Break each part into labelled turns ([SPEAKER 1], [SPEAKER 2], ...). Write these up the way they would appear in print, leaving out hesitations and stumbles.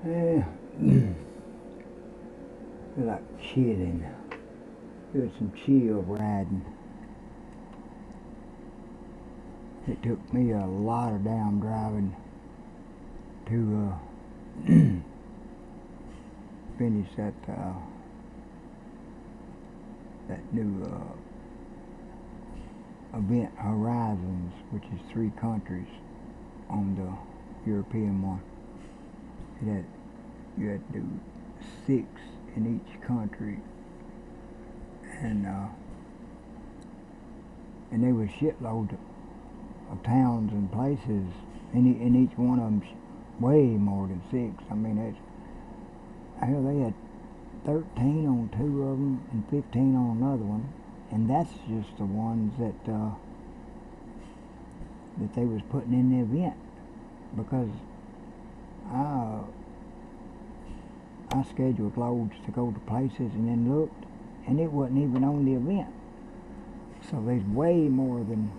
[SPEAKER 1] Eh, feel like chilling. Doing some chill riding. It took me a lot of damn driving to finish that new event Horizons, which is 3 countries on the European one. You had to do 6 in each country, and there was shitloads of towns and places in each one of them, way more than 6. I mean, hell, they had 13 on 2 of them and 15 on another one, and that's just the ones that they was putting in the event, because I scheduled loads to go to places and then looked, and it wasn't even on the event. So there's way more than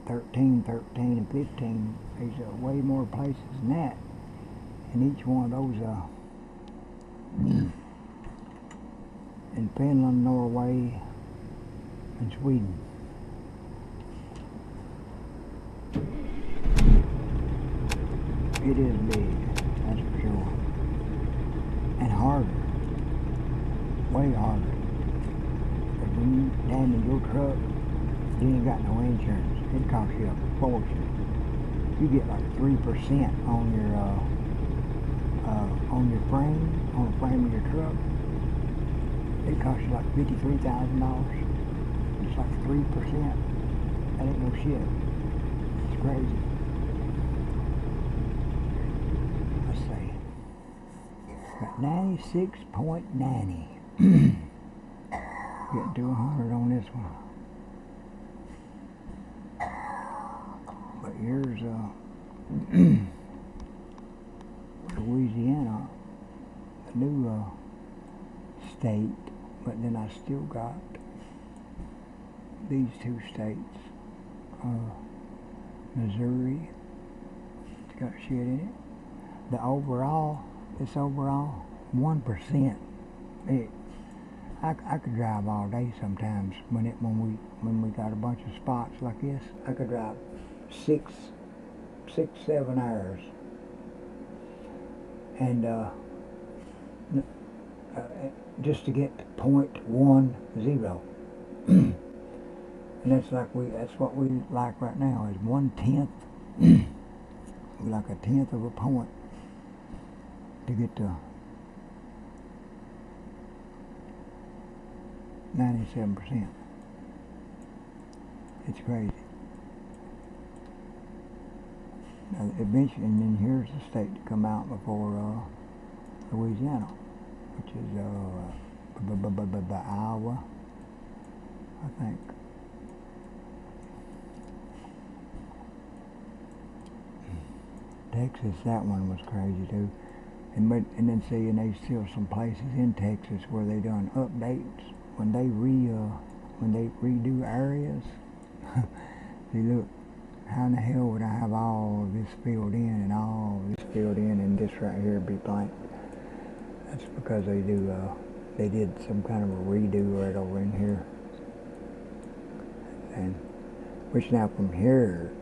[SPEAKER 1] 13, and 15. There's way more places than that. And each one of those in Finland, Norway, and Sweden. It is big, that's for sure. And harder. Way harder. Because when you damage your truck, you ain't got no insurance. It costs you a fortune. You get like 3% on your frame, on the frame of your truck. It costs you like $53,000. It's like 3%. That ain't no shit. It's crazy. Let's see. Got 96.90. Getting to 100 on this one. But here's Louisiana, a new state, but then I still got these 2 states. Missouri, it's got shit in it. This overall 1%. I could drive all day sometimes when we got a bunch of spots like this. I could drive 7 hours, and just to get to 0.10. And that's what we like right now, is 1/10, like a tenth of a point to get to 97%. It's crazy. Now, eventually, and then here's the state to come out before Louisiana, which is Iowa, I think. Texas, that one was crazy too. And then see, and there's still some places in Texas where they done updates when they redo areas. See, look, how in the hell would I have all of this filled in and all of this filled in and this right here be blank? That's because they did some kind of a redo right over in here. And which now from here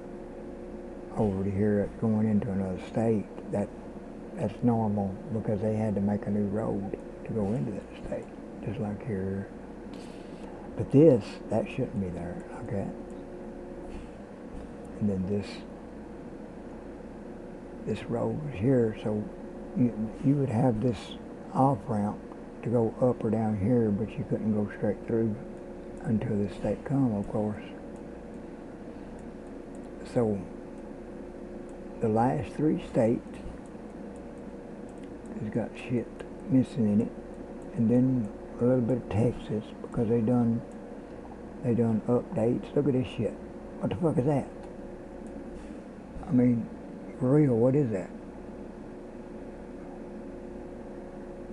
[SPEAKER 1] over to here, going into another state, that's normal, because they had to make a new road to go into that state, just like here. But that shouldn't be there like that. And then this road was here, so you would have this off ramp to go up or down here, but you couldn't go straight through until the state come, of course. So the last 3 states has got shit missing in it, and then a little bit of Texas, because they done updates. Look at this shit. What the fuck is that? I mean, for real, what is that?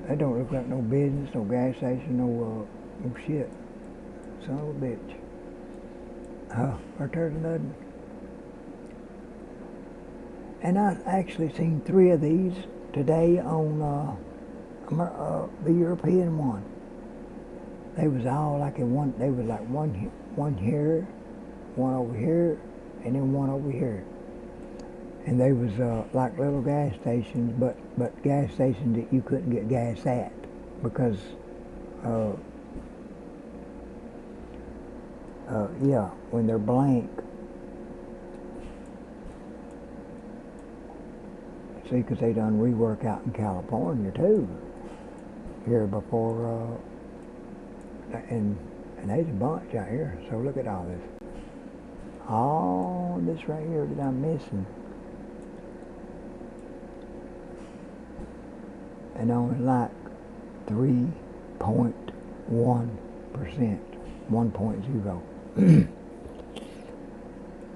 [SPEAKER 1] That don't look like no business, no gas station, no shit. Son of a bitch. Right there's nothing. And I actually seen 3 of these today on the European one. They was all like in one. They was like one here, one over here, and then one over here. And they was like little gas stations, but gas stations that you couldn't get gas at because, yeah, when they're blank. See, because they done rework out in California too. Here before, and there's a bunch out here. So look at all this. All this right here that I'm missing. And only like 3.1%, 1.0.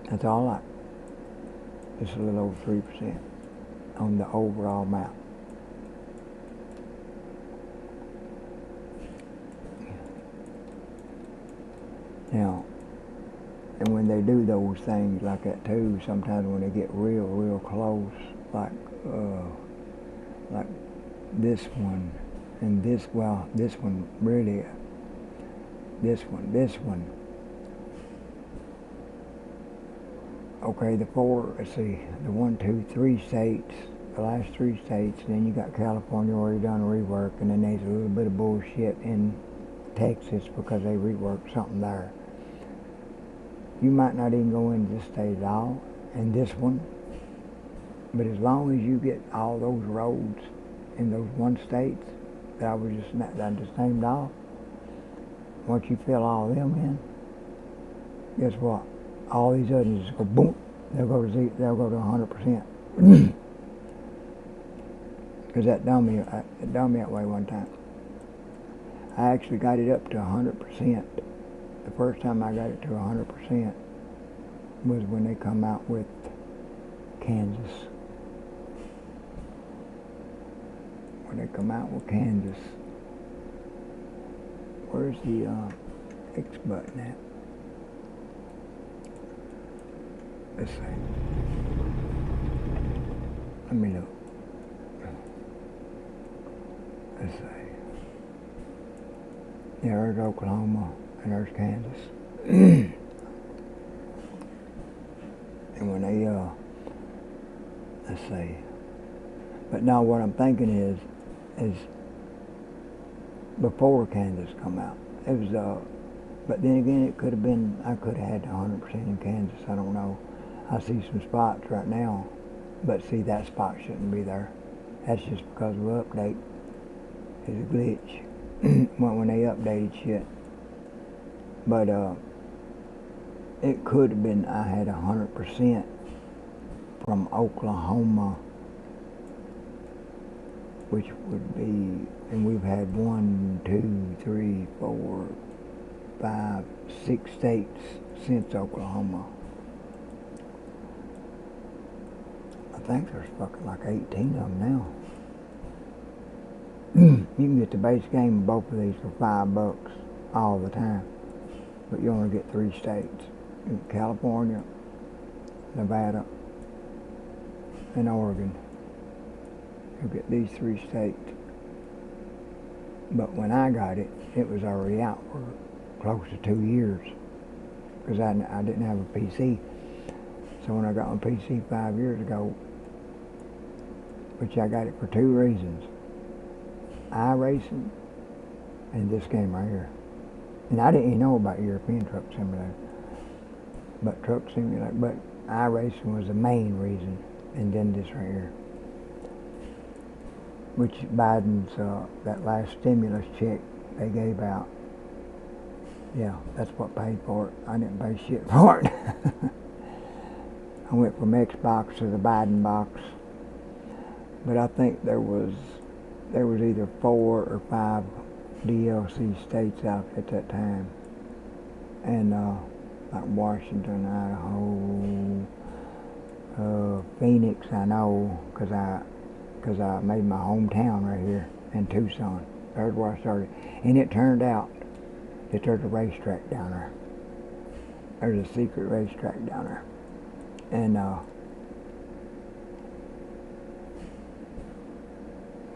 [SPEAKER 1] That's all like. Just a little over 3% on the overall map. Now, and when they do those things like that too, sometimes when they get real close, like this one, and this one really, this one. Okay, the 4, let's see, the 1, 2, 3 states, the last 3 states, and then you got California where you done rework, and then there's a little bit of bullshit in Texas because they reworked something there. You might not even go into this state at all, and this one, but as long as you get all those roads in those 1 states that I just named off, once you fill all of them in, guess what? All these others just go boom. They'll go to 100%. Because it done me that way one time. I actually got it up to 100%. The first time I got it to 100% was when they come out with Kansas. When they come out with Kansas. Where's the X button at? Let's see. Let me look. Let's see. Yeah, there's Oklahoma and there's Kansas. And when they, let's see. But now what I'm thinking is before Kansas come out. It was, but then again, it could have been, I could have had 100% in Kansas, I don't know. I see some spots right now, but see, that spot shouldn't be there. That's just because of the update. It's a glitch when they updated shit. But it could have been I had 100% from Oklahoma, which would be, and we've had 1, 2, 3, 4, 5, 6 states since Oklahoma. I think there's fucking like 18 of them now. You can get the base game of both of these for $5 all the time, but you only get 3 states: California, Nevada, and Oregon. You get these 3 states. But when I got it, it was already out for close to 2 years because I didn't have a PC. So when I got my PC 5 years ago, which I got it for 2 reasons: iRacing and this game right here. And I didn't even know about European Truck Simulator, but Truck Simulator, but iRacing was the main reason, and then this right here, which Biden's that last stimulus check they gave out. Yeah, that's what paid for it. I didn't pay shit for it. I went from Xbox to the Biden box, but I think there was either 4 or 5 DLC states out at that time, and like Washington, Idaho, Phoenix. I know because I made my hometown right here in Tucson. There's where I started, and it turned out that there's a racetrack down there. There's a secret racetrack down there, and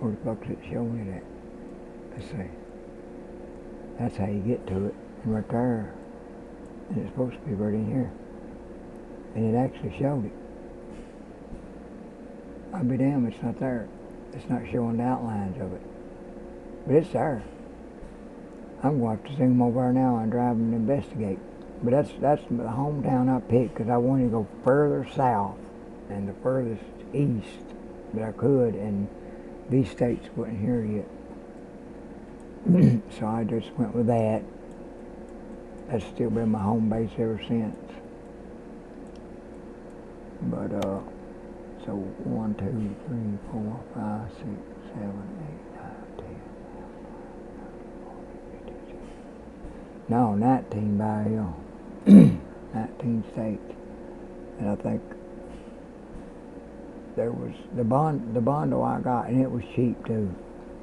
[SPEAKER 1] Where the fuck's it showing it at? Let's see. That's how you get to it. And right there. And it's supposed to be right in here. And it actually showed it. I'll be damned, it's not there. It's not showing the outlines of it. But it's there. I'm going to have to zoom over there now and drive and investigate. But that's the hometown I picked because I wanted to go further south and the furthest east that I could, and these states wasn't here yet. So I just went with that. That's still been my home base ever since. But so 1, 2, 3, 4, 5, 6, 7, 8, 9, 10. No, 19 by hill. 19 states. And I think there was the bundle I got, and it was cheap too.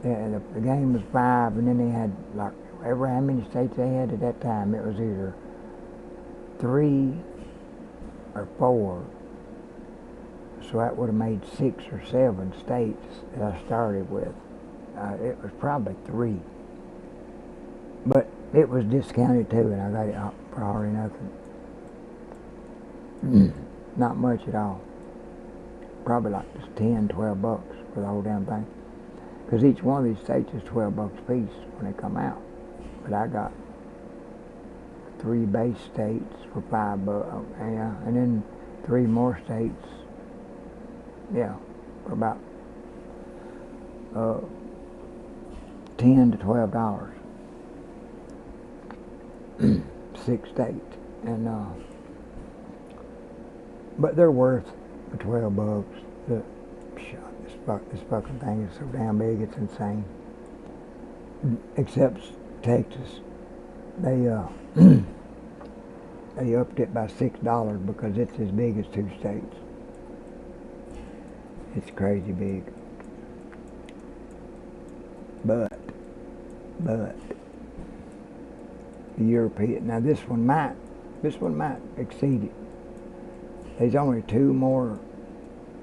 [SPEAKER 1] Yeah, the game was 5, and then they had like ever how many states they had at that time. It was either 3 or 4. So that would have made 6 or 7 states that I started with. It was probably 3. But it was discounted too, and I got it for hardly nothing. Not much at all. Probably like just 10, 12 bucks for the whole damn thing. Because each one of these states is 12 bucks a piece when they come out. But I got 3 base states for 5 bucks, yeah, and then 3 more states, yeah, for about $10 to $12. 6 states, and but they're worth the 12 bucks. This fucking thing is so damn big, it's insane. Except Texas, they they upped it by $6 because it's as big as 2 states. It's crazy big. But the European, now this one might exceed it. There's only 2 more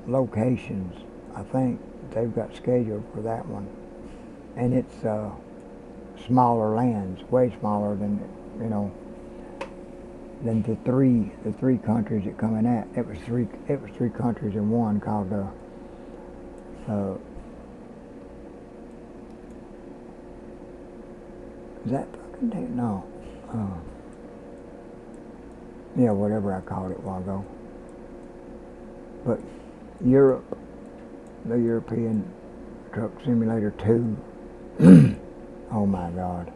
[SPEAKER 1] locations, I think, they've got scheduled for that one, and it's smaller lands, way smaller than than the three countries that come in at. It was three countries in one called is that fucking thing? No. Yeah, whatever I called it a while ago. But Europe, the European Truck Simulator 2, oh my God.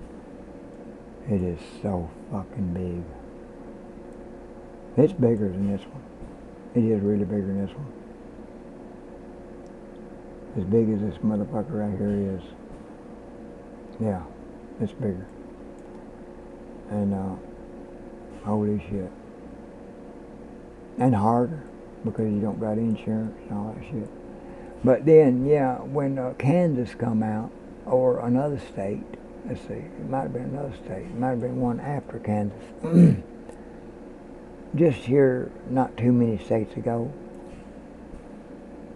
[SPEAKER 1] It is so fucking big. It's bigger than this one. It is really bigger than this one. As big as this motherfucker right here is. Yeah, it's bigger. And holy shit. And harder because you don't got insurance and all that shit. But then, yeah, when Kansas come out, or another state, let's see, it might have been another state, it might have been one after Kansas. Just here, not too many states ago,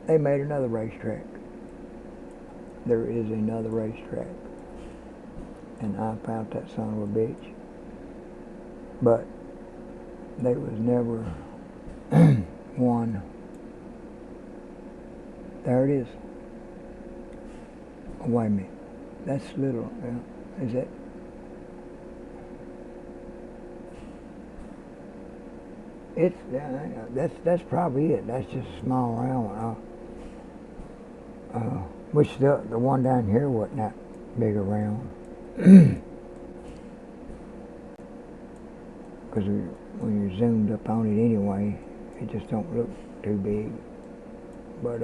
[SPEAKER 1] they made another racetrack. There is another racetrack. And I found that son of a bitch. But there was never one. There it is. Oh, wait a minute. That's little. Is that? It's that's probably it. That's just a small round one. Which the one down here wasn't that big around. Because when you're zoomed up on it anyway, it just don't look too big. But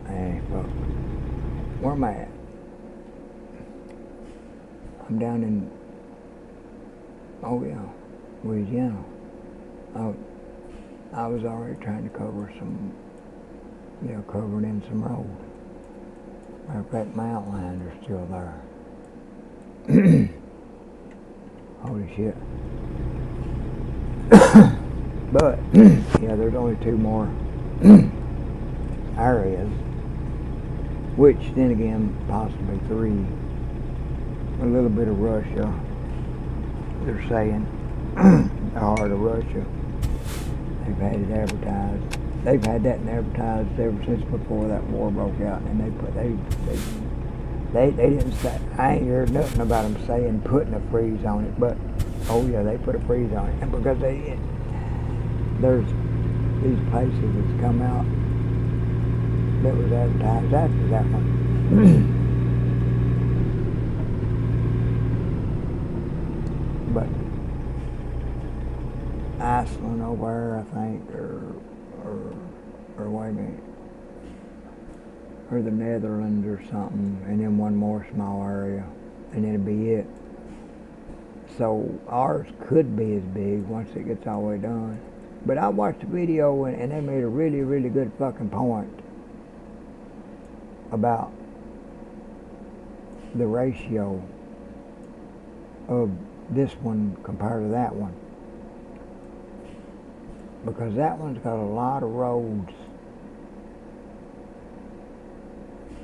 [SPEAKER 1] hey, fuck. Where am I at? I'm down in, oh yeah, Louisiana. I was already trying to cover some, covering in some road. Matter of fact, my outlines are still there. Holy shit. But yeah, there's only two more areas, which then again possibly three. A little bit of Russia, they're saying, the heart of Russia. They've had it advertised. They've had that advertised ever since before that war broke out, and they didn't say. I ain't heard nothing about them saying putting a freeze on it, but oh yeah, they put a freeze on it, and because there's these places that's come out that was advertised after that one. But Iceland over there, I think, or wait a minute, or the Netherlands or something, and then one more small area, and it'll be it. So ours could be as big once it gets all the way done. But I watched a video and they made a really, really good fucking point about the ratio of this one compared to that one. Because that one's got a lot of roads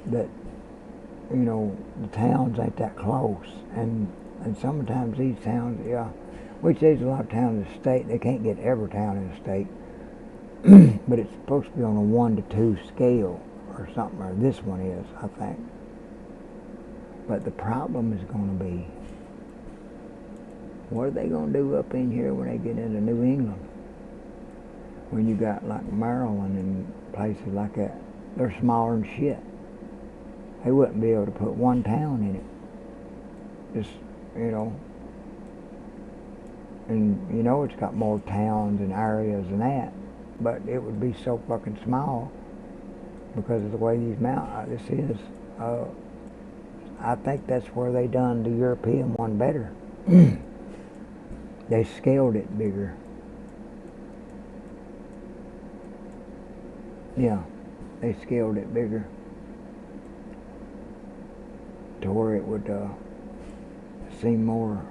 [SPEAKER 1] that, you know, the towns ain't that close. And sometimes these towns, yeah, which there's a lot of towns in the state, they can't get every town in the state. But it's supposed to be on a 1 to 2 scale or something, or this one is, I think. But the problem is going to be, what are they going to do up in here when they get into New England? When you got like Maryland and places like that, they're smaller than shit. They wouldn't be able to put one town in it. Just, you know, and you know it's got more towns and areas than that, but it would be so fucking small because of the way these this is. I think that's where they done the European one better. They scaled it bigger. Yeah, they scaled it bigger to where it would seem more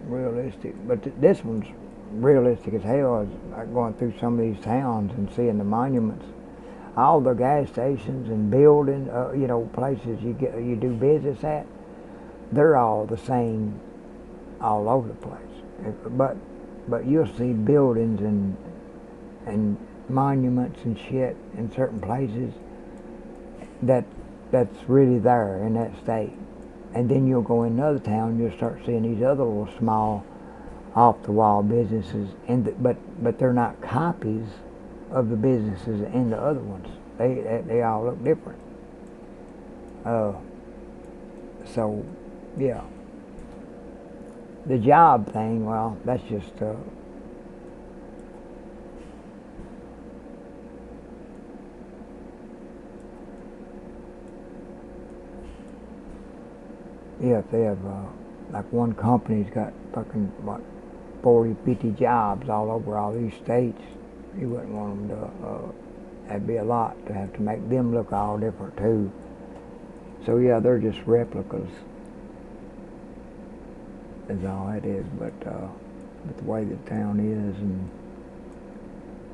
[SPEAKER 1] realistic. But this one's realistic as hell. Is like going through some of these towns and seeing the monuments, all the gas stations and buildings, you know, places you do business at. They're all the same all over the place. But you'll see buildings and monuments and shit in certain places that's really there in that state. And then you'll go in another town and you'll start seeing these other little small off the wall businesses, but they're not copies of the businesses in the other ones. They all look different. So yeah, the job thing, well, that's just yeah, if they have like one company's got fucking what 40, 50 jobs all over all these states, you wouldn't want them to. That'd be a lot to have to make them look all different too. So yeah, they're just replicas. Is all it is. But the way the town is and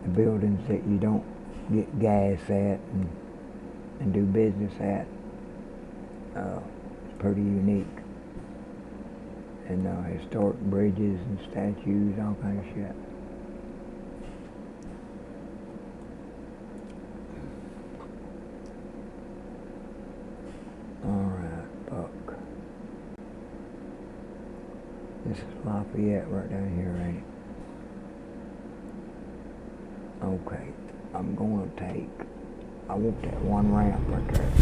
[SPEAKER 1] the buildings that you don't get gas at and do business at, it's pretty unique. And historic bridges and statues, all kind of shit. Alright, Buck. This is Lafayette right down here, ain't it? Okay, I'm going to take, I want that one ramp right there.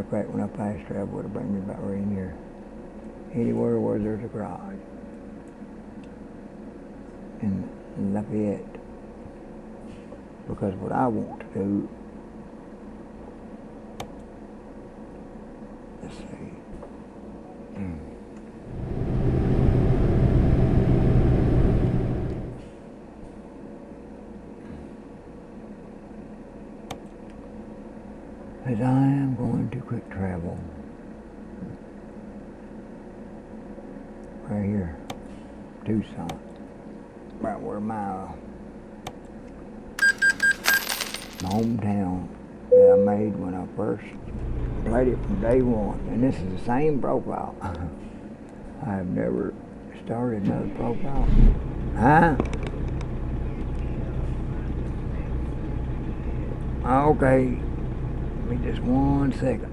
[SPEAKER 1] of fact, when I passed her, I would have bring me about right in here. Anywhere where there's a garage. In Lafayette. Because what I want to do, let's see. As I am going to quick travel. Right here. Tucson. Right where my hometown that I made when I first played it from day one. And this is the same profile. I have never started another profile. Huh? Okay. Give me just 1 second.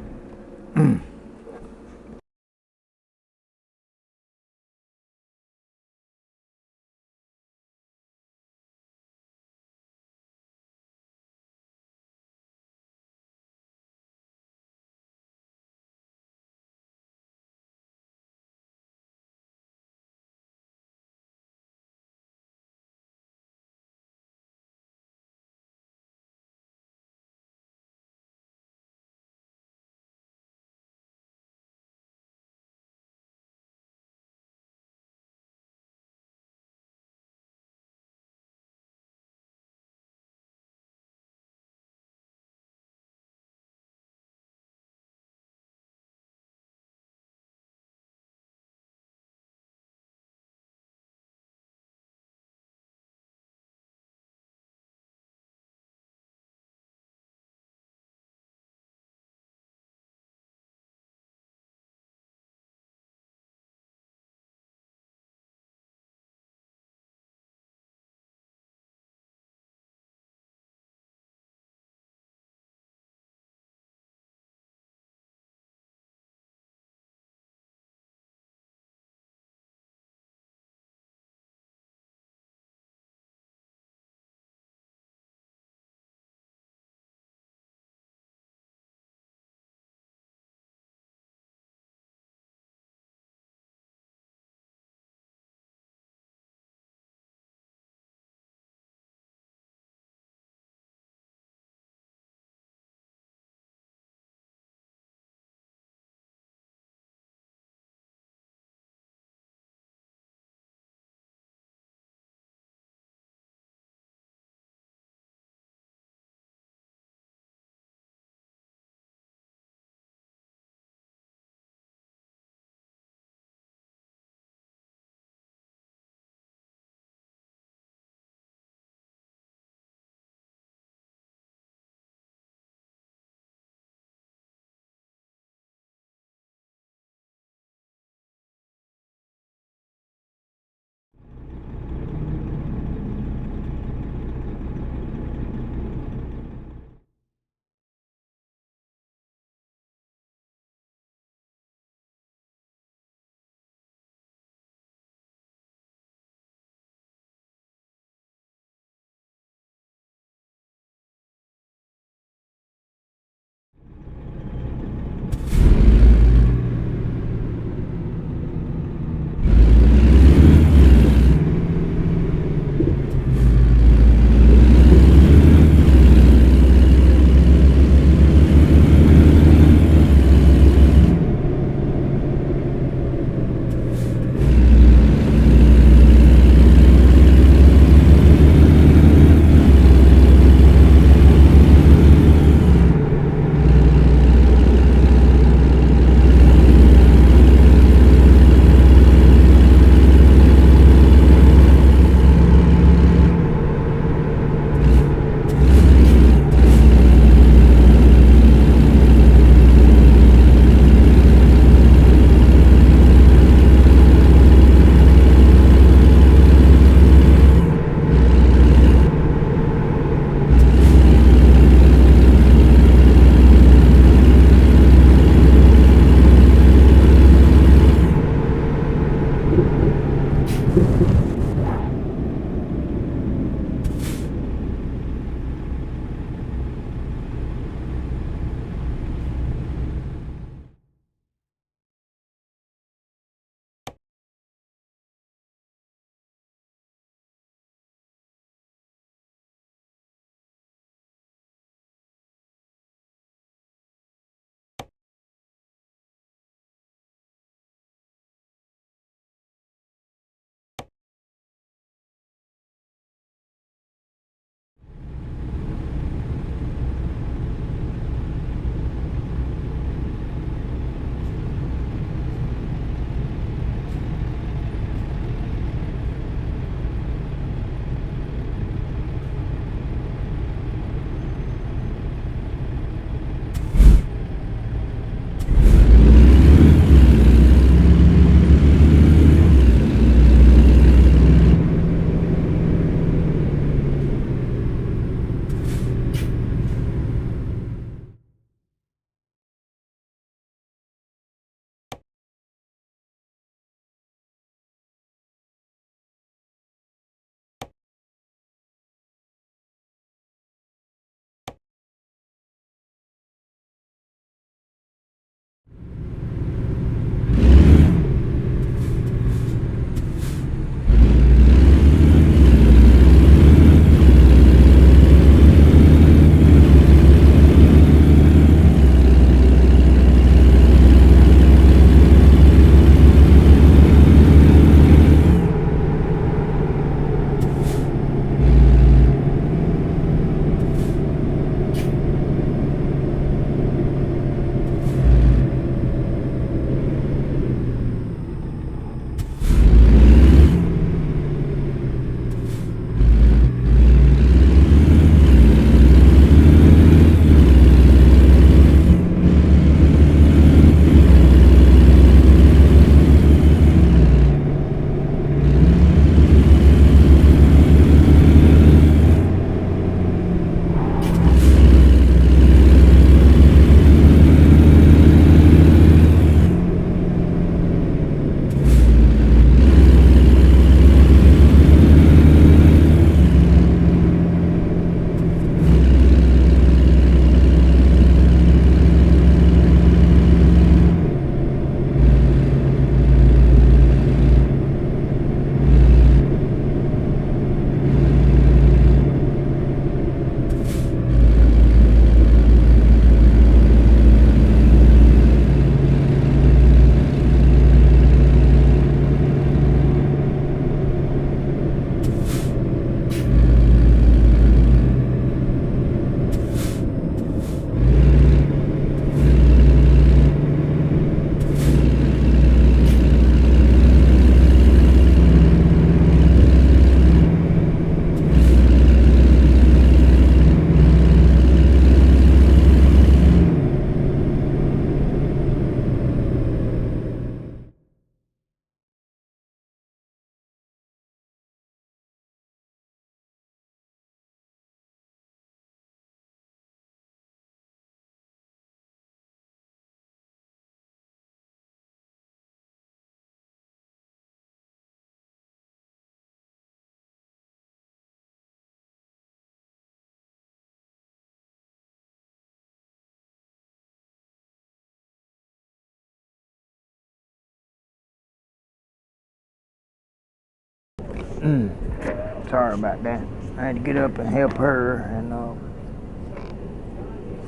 [SPEAKER 1] Sorry about that. I had to get up and help her,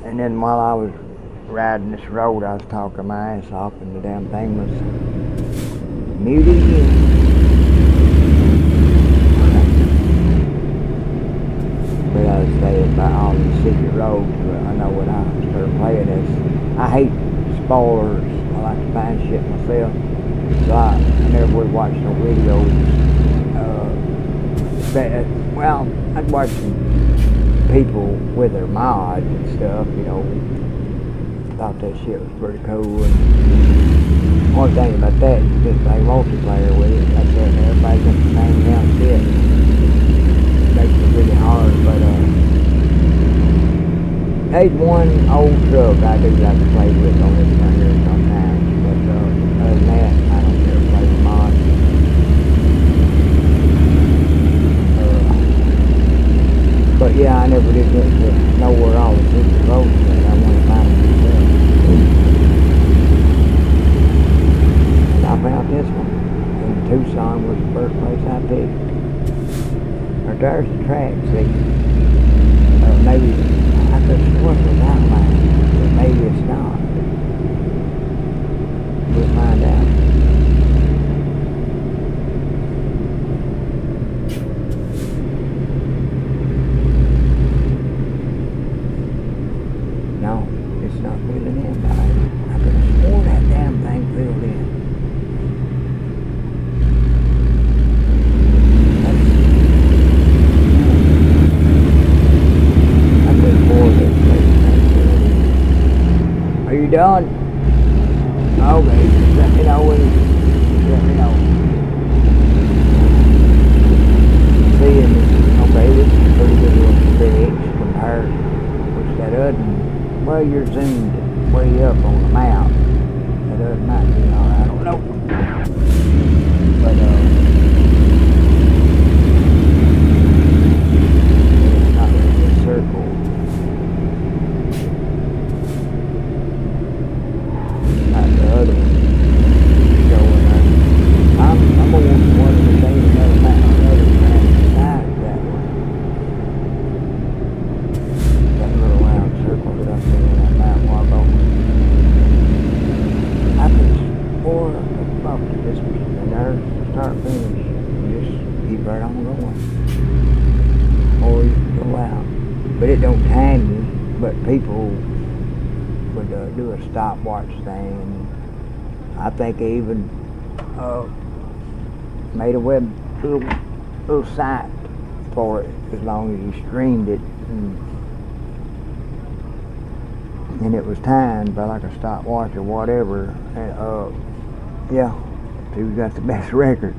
[SPEAKER 1] and then while I was riding this road, I was talking my ass off, and the damn thing was muted again. But I was saying about all these secret roads, but I know when I started playing this, I hate spoilers. I like to find shit myself. So I never would watch no videos. Well, I'd watch some people with their mods and stuff, thought that shit was pretty cool. And one thing about that, you just play multiplayer with it, like that, and everybody's got the same damn shit. It makes it really hard, but there's one old truck I do like to play with on this one here sometimes, but other than that, I don't care to play with mods. But yeah, I never did get to know where all the secret roads are. I want to find them myself. And I found this one. And Tucson was the first place I picked. Or there's the track, see. Maybe I could have sworn it was outlined, but maybe it's not. We'll find out. No, it's not filling in, but I could have sworn that damn thing filled in. I could have sworn that thing filled in. Are you done? Okay, just let me know when let me know. See, okay, this is a pretty good little fix compared with that other one. Well, you're zoomed way up on the map. That other might be alright, I don't know. But, it's not really a circle. Not the other one. Showing there. I'm gonna want one of the things, another map, another map beside that one. That little round circle that I see in that map while ago. I could score up to this one, and there's start finish. You just keep right on going. Or you can go out. But it don't time you, but people would do a stopwatch thing. And I think they even made a little site for it as long as you streamed it. And it was timed by like a stopwatch or whatever. And yeah, who got the best record?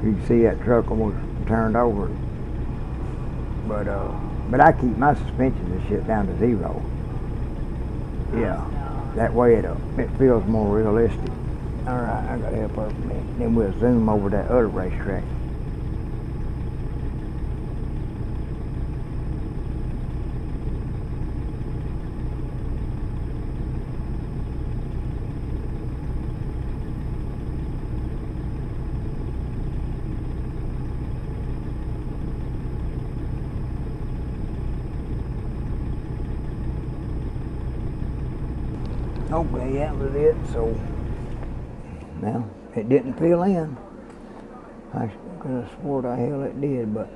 [SPEAKER 1] You can see that truck almost turned over. But I keep my suspension and shit down to 0. Yeah, that way it feels more realistic. All right, I gotta help her for a minute. Then we'll zoom over that other racetrack. Okay, that was it. So now it didn't fill in. I could have swore the hell it did, but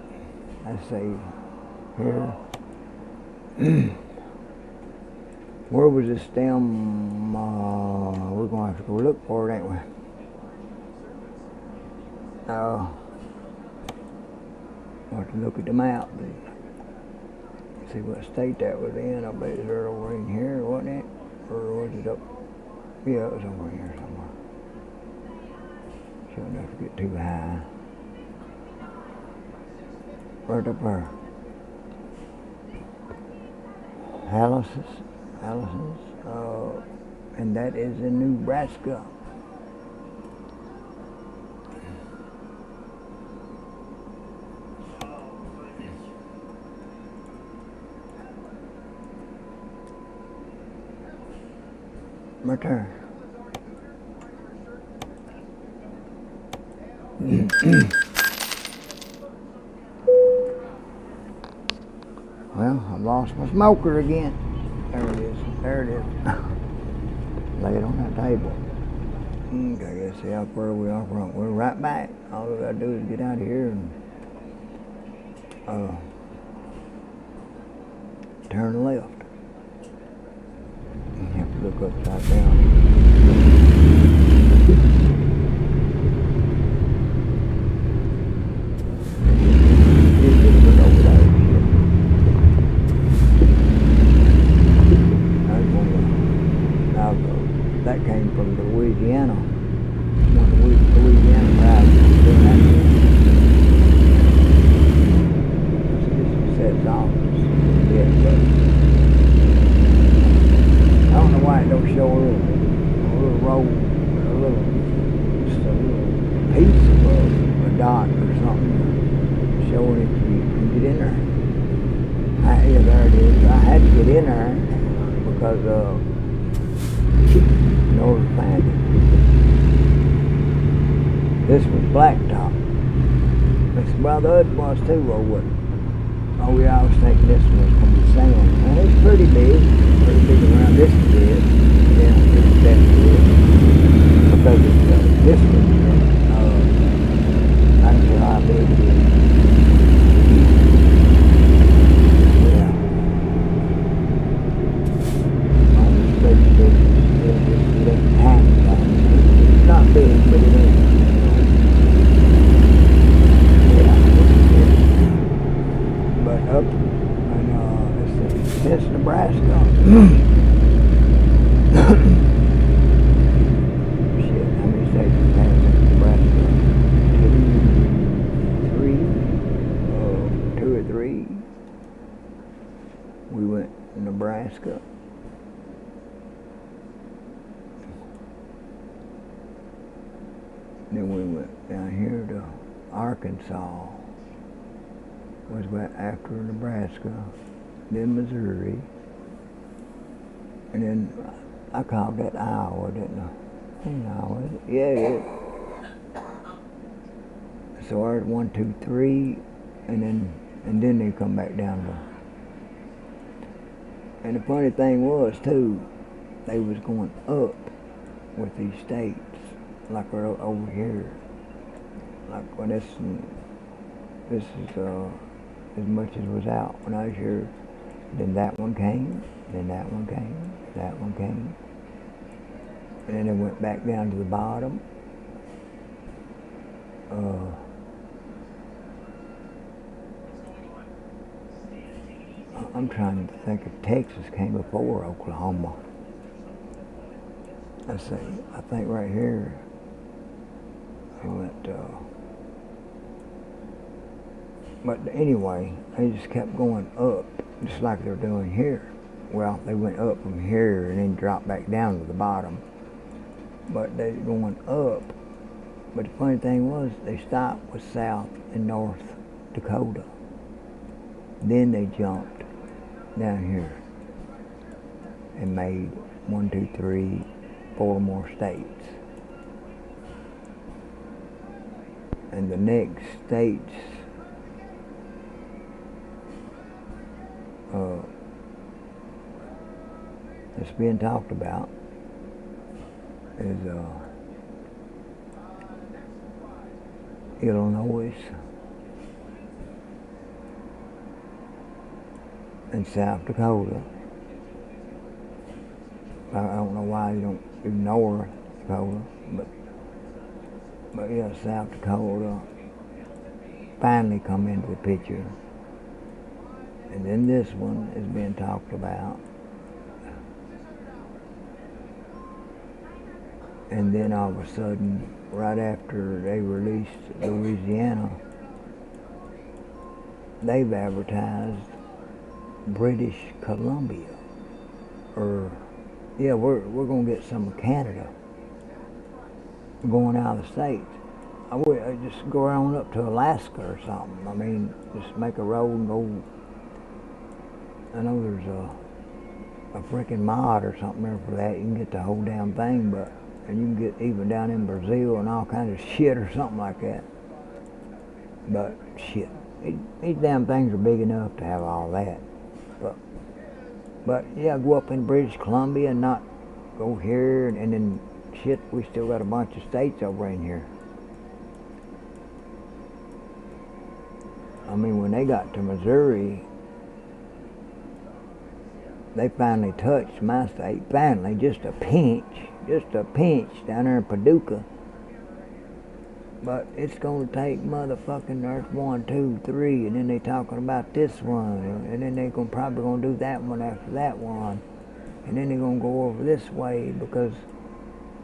[SPEAKER 1] I say here. Where was this stem? We're gonna have to go look for it, ain't we? We'll have to look at the map. See what state that was in. I bet it's right over in here, wasn't it? Or was it up? Yeah, it was over here somewhere. Shouldn't have to get too high. Right up there. Hallis's, and that is in Nebraska. My turn. Well, I've lost my smoker again. There it is. There it is. Lay it on that table. Okay, let's see how far we are from. We're right back. All we gotta do is get out of here and turn left. You have to look upside down. That came from Louisiana. One of the Louisiana guys doing that. This sets off. Yeah, but I don't know why it don't show a little roll, just a little piece of a dot or something showing if you can get in there. Yeah, there it is. I had to get in there because in order to find it. This was blacktop. Well, the other was too, or what? Oh yeah, I was thinking this one was going to be sand. And it's pretty big around. This is big. Yeah, this is definitely it. Because it's this one, I can tell how big it is. Yeah. It's not big, but it is. But up and let's see, it's Nebraska. Shit, how many states we passed in Nebraska? Two or three. We went to Nebraska. Then we went down here to Arkansas, was went after Nebraska, then Missouri, and then I called that Iowa, didn't I? Iowa, yeah. So I heard 1, 2, 3, and then they come back down to. And the funny thing was too, they was going up with these states. Like we're over here, like when this is as much as was out when I was here. Then that one came, then that one came, that one came, and then it went back down to the bottom. I'm trying to think if Texas came before Oklahoma. Let's see, I think right here. I went, but anyway, they just kept going up, just like they're doing here. Well, they went up from here and then dropped back down to the bottom. But they're going up. But the funny thing was, they stopped with South and North Dakota. Then they jumped down here and made 1, 2, 3, 4 more states. And the next states that's being talked about is Illinois and South Dakota. I don't know why you don't ignore Dakota, but yeah, South Dakota finally come into the picture. And then this one is being talked about. And then all of a sudden, right after they released Louisiana, they've advertised British Columbia. Or, yeah, we're going to get some of Canada going out of the States. I would just go on up to Alaska or something. I mean, just make a road and go. I know there's a freaking mod or something there for that. You can get the whole damn thing, and you can get even down in Brazil and all kinds of shit or something like that. But shit, these damn things are big enough to have all that. But yeah, go up in British Columbia and not go here, and then shit, we still got a bunch of states over in here. I mean, when they got to Missouri, they finally touched my state. Finally, just a pinch down there in Paducah. But it's gonna take motherfucking Earth 1, 2, 3, and then they talking about this one, and then they probably gonna do that one after that one, and then they're gonna go over this way because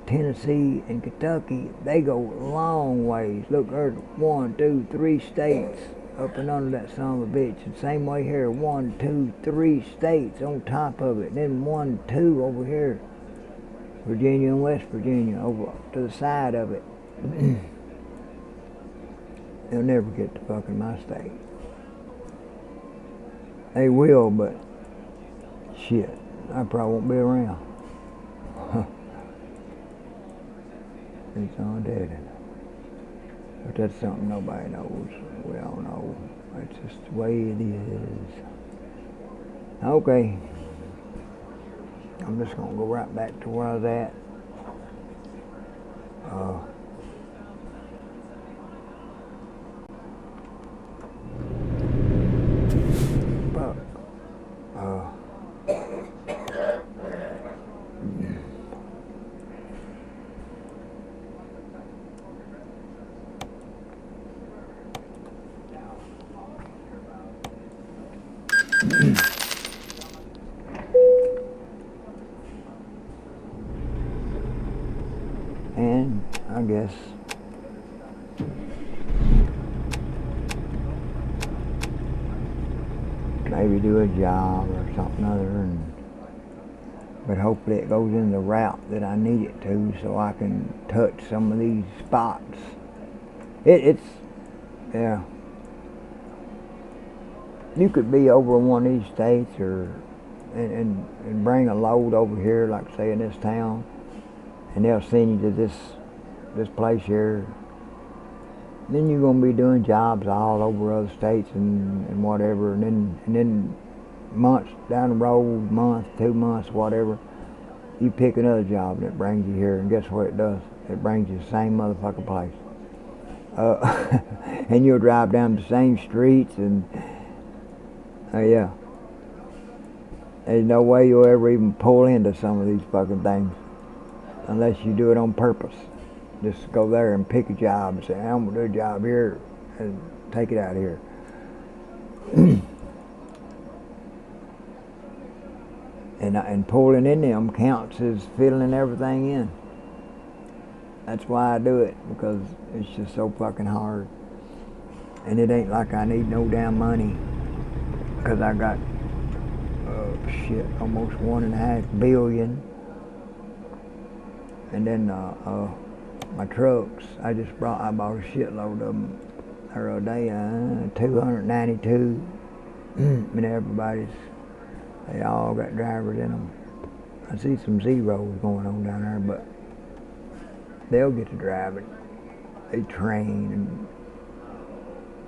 [SPEAKER 1] Tennessee and Kentucky, they go long ways. Look, Earth 1, 2, 3 states up and under that son of a bitch. And same way here, 1, 2, 3 states on top of it, and then 1, 2 over here, Virginia and West Virginia over to the side of it. They'll never get to fucking my state. They will, but shit, I probably won't be around. It's on dead. But that's something nobody knows. We all know. That's just the way it is. Okay. I'm just gonna go right back to where I was at. And I guess maybe do a job or something other, but hopefully it goes in the route that I need it to, so I can touch some of these spots. It's yeah. You could be over in one of these states and bring a load over here, like say in this town, and they'll send you to this place here. Then you're gonna be doing jobs all over other states and whatever, and then months down the road, month, 2 months, whatever, you pick another job and it brings you here, and guess what it does? It brings you the same motherfucking place. And you'll drive down the same streets, and yeah, there's no way you'll ever even pull into some of these fucking things unless you do it on purpose. Just go there and pick a job and say, I'm gonna do a job here and take it out of here. And pulling in them counts as filling everything in. That's why I do it, because it's just so fucking hard. And it ain't like I need no damn money, because I got almost $1.5 billion. And then my trucks, I bought a shitload of them the other day, 292, and they all got drivers in them. I see some zeros going on down there, but they'll get to driving. They train and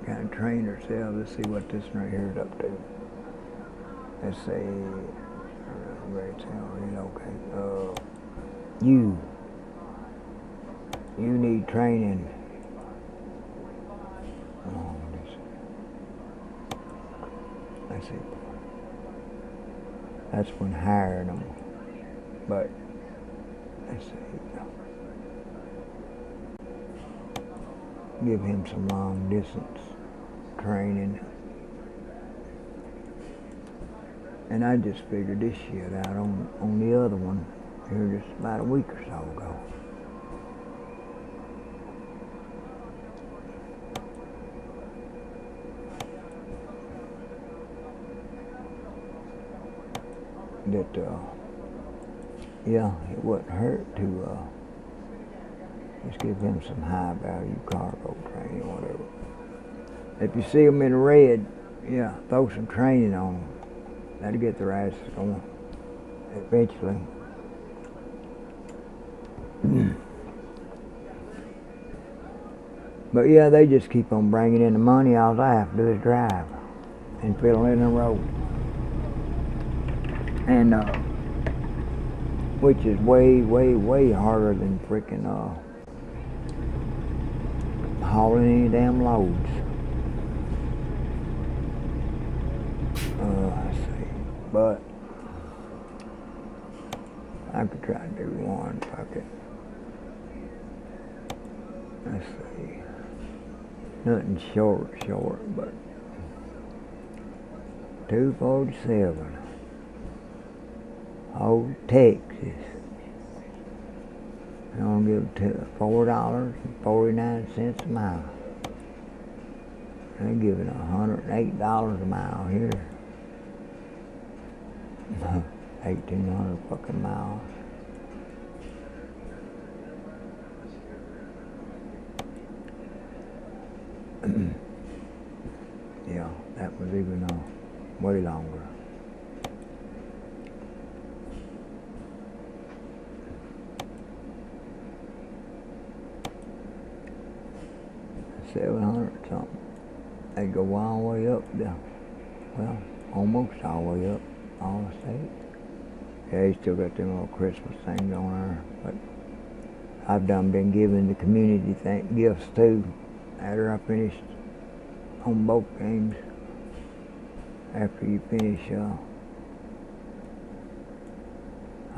[SPEAKER 1] kind of train themselves. Let's see what this right here is up to. Let's say, okay, you need training. Let's see. That's when hiring them. But let's see. Give him some long distance training. And I just figured this shit out on the other one here just about a week or so ago. That yeah, it wouldn't hurt to just give him some high value cargo training or whatever. If you see them in red, yeah, throw some training on them. That'll get their asses going eventually. But yeah, they just keep on bringing in the money. All I have to do is drive and fill in the road. and which is way, way, way harder than freaking hauling any damn loads. Let's see, but I could try to do one. Fuck it. Let's see. Nothing short, but 247. Old Texas. I'm gonna give it $4.49 a mile. They're giving $108 a mile here. 1,800 fucking miles. Yeah, that was even way longer. $700 something. They go all the way up there. Well, almost all the way up all the states. Yeah, they still got them little Christmas things on there. But I've been giving the community gifts too after I finished on both games. After you finish, I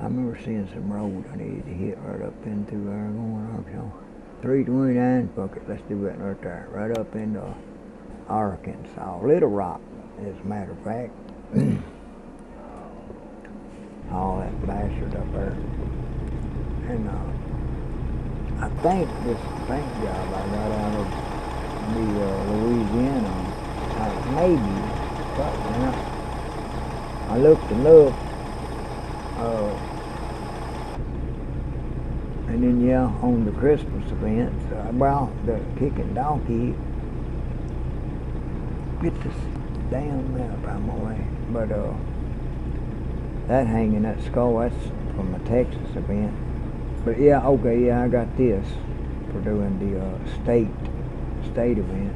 [SPEAKER 1] remember seeing some roads I needed to hit right up into there going Arkansas. 329, fuck it, let's do that right there. Right up into Arkansas. Little Rock, as a matter of fact. All that bastard up there. And I think this paint job I got out of the Louisiana, maybe, but I looked and looked. And then on the Christmas events, well, the kicking donkey, get this damn map out of my way. But that hanging, that skull, that's from a Texas event. But I got this for doing the state event.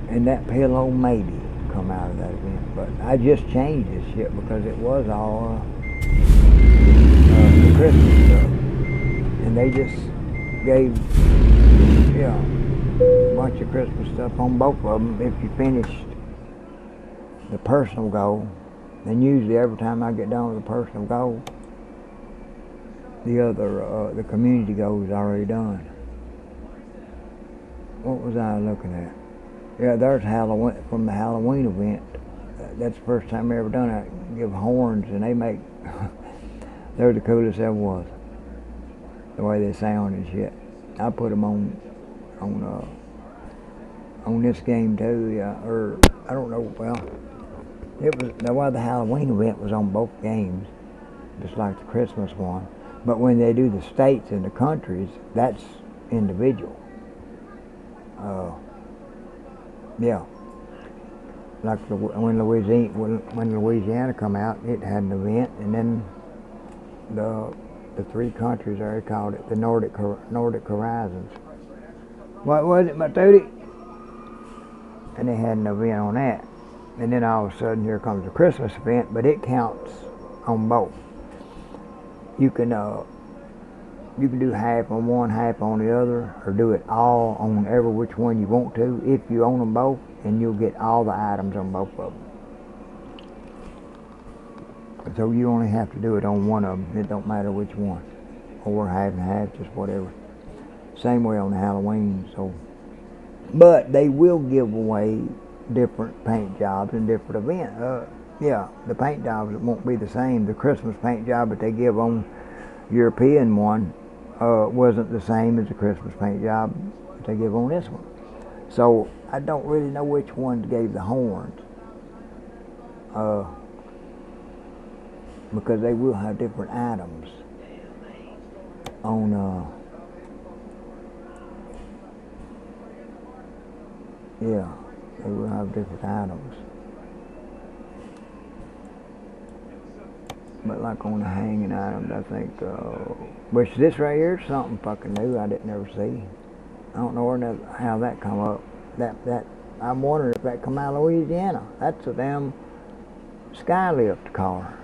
[SPEAKER 1] And that pillow maybe come out of that event. But I just changed this shit because it was all the Christmas stuff. And they just gave, a bunch of Christmas stuff on both of them if you finished the personal goal. And usually every time I get done with the personal goal, the community goal is already done. What was I looking at? Yeah, there's Halloween, from the Halloween event. That's the first time I ever done it. I give horns and they make, they're the coolest ever was. The way they sound and shit. I put them on this game too, or I don't know, well, it was, the Halloween event was on both games, just like the Christmas one. But when they do the states and the countries, that's individual. Like when Louisiana come out, it had an event, and then the three countries there, they called it the Nordic Horizons. What was it, Matootie? And they had an event on that. And then all of a sudden here comes the Christmas event, but it counts on both. You can do half on one, half on the other, or do it all on every which one you want to if you own them both, and you'll get all the items on both of them. So you only have to do it on one of them. It don't matter which one, or half and half, just whatever. Same way on the Halloween. So, but they will give away different paint jobs and different events. The paint jobs won't be the same. The Christmas paint job that they give on European one wasn't the same as the Christmas paint job that they give on this one. So I don't really know which one gave the horns. Because they will have different items on they will have different items. But like on the hanging items, I think which this right here is something fucking new I didn't ever see. I don't know how that come up. That I'm wondering if that come out of Louisiana. That's a damn skylift car.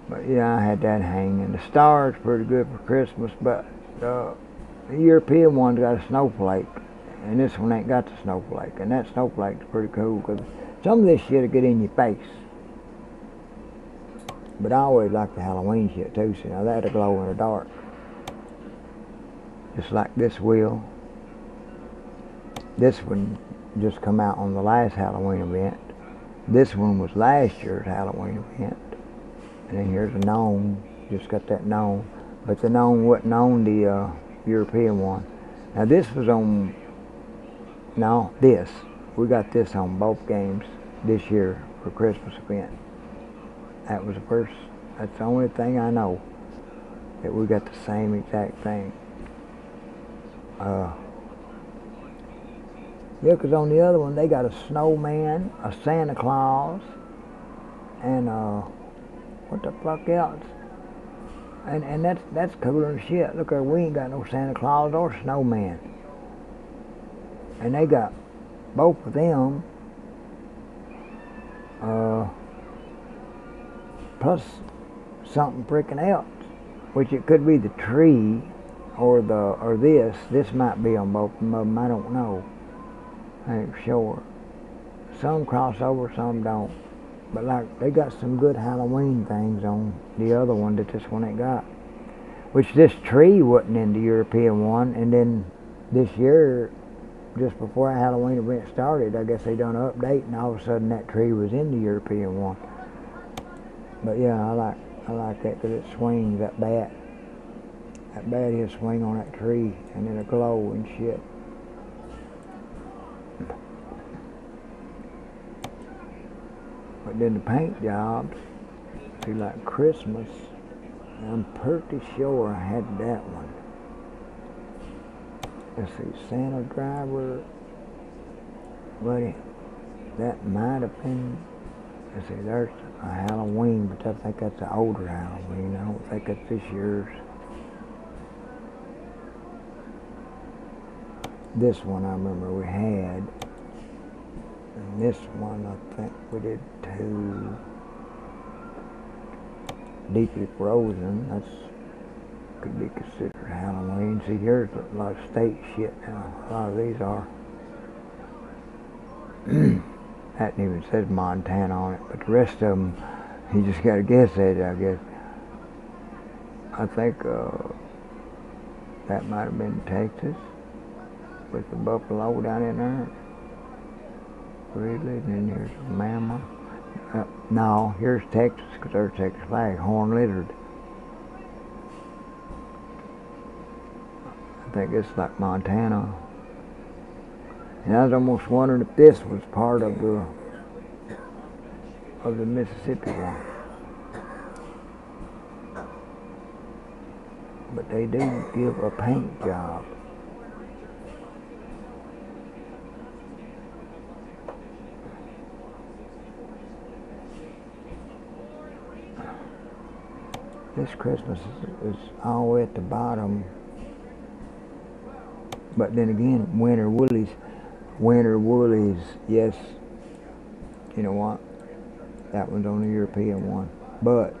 [SPEAKER 1] But yeah, I had that hanging. The star's pretty good for Christmas, but the European one's got a snowflake, and this one ain't got the snowflake. And that snowflake's pretty cool, because some of this shit'll get in your face. But I always like the Halloween shit too, so now that'll glow in the dark. Just like this will. This one just come out on the last Halloween event. This one was last year's Halloween event. And then here's a gnome. Just got that gnome. But the gnome wasn't on the European one. Now this was on, no, this. We got this on both games this year for Christmas event. That was the first, that's the only thing I know that we got the same exact thing. Yeah, because on the other one they got a snowman, a Santa Claus, and what the fuck else? And that's cooler than shit. Look, we ain't got no Santa Claus or snowman. And they got both of them, plus something freaking else, which it could be the tree or this. This might be on both of them. I don't know. I ain't sure. Some cross over, some don't. But like, they got some good Halloween things on the other one that this one ain't got. Which this tree wasn't in the European one, and then this year, just before the Halloween event started, I guess they done an update, and all of a sudden that tree was in the European one. But yeah, I like that because it swings, that bat. That bat he'll swing on that tree, and it'll glow and shit. But then the paint jobs, see, like Christmas, I'm pretty sure I had that one. Let's see, Santa Driver, buddy, that might have been, let's see, there's a Halloween, but I think that's an older Halloween. I don't think it's this year's. This one I remember we had. And this one I think we did too. Deeply Frozen, that's could be considered Halloween. See, here's a lot of state shit now. A lot of these are. That even says Montana on it, but the rest of them, you just gotta guess at it, I guess. I think that might have been Texas with the buffalo down in there. Really? And then here's a mammal. No, here's Texas, because there's Texas flag, horn lizard. I think it's like Montana. And I was almost wondering if this was part of the Mississippi one. But they do give a paint job. This Christmas is all the way at the bottom. But then again, Winter Woolies, yes, you know what? That one's on the European one. But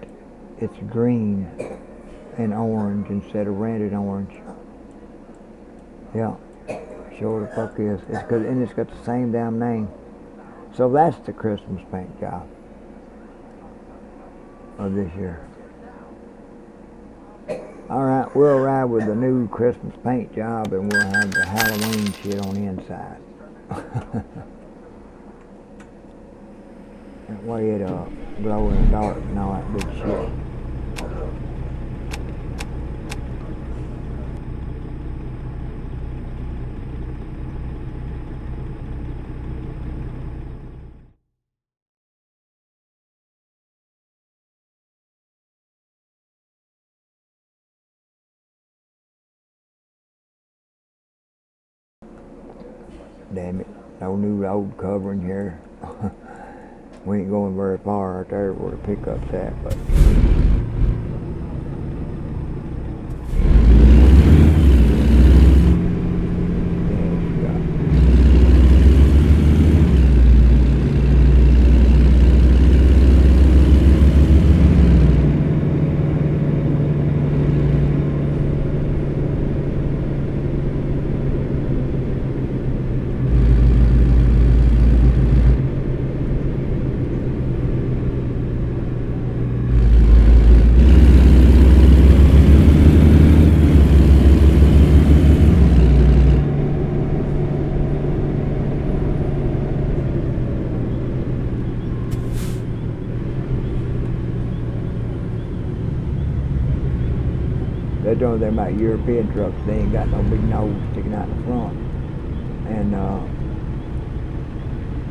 [SPEAKER 1] it's green and orange instead of red and orange. Yeah, sure the fuck is. And it's got the same damn name. So that's the Christmas paint job of this year. Alright, we'll ride with the new Christmas paint job, and we'll have the Halloween shit on the inside. That way it'll glow in the dark and all that good shit. Damn it, no new road covering here. We ain't going very far right there where the pickup's at, but they're about European trucks. They ain't got no big nose sticking out the front. And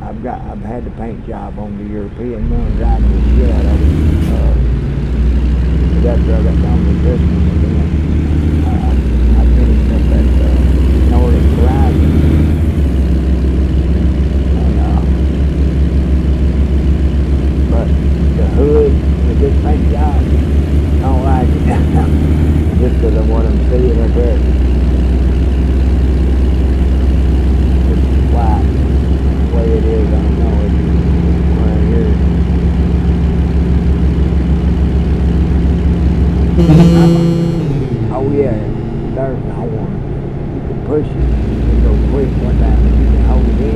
[SPEAKER 1] I've had the paint job on the European one, driving the shit out of it. After I got done with Christmas event, I finished up at Nordic Horizon. And but the hood with this paint job, I don't like it. Just because of what I'm seeing up there. It's white. The way it is, I don't know. It's right here. Oh yeah, there's the horn. You can push it and go quick one time, and you can hold it in.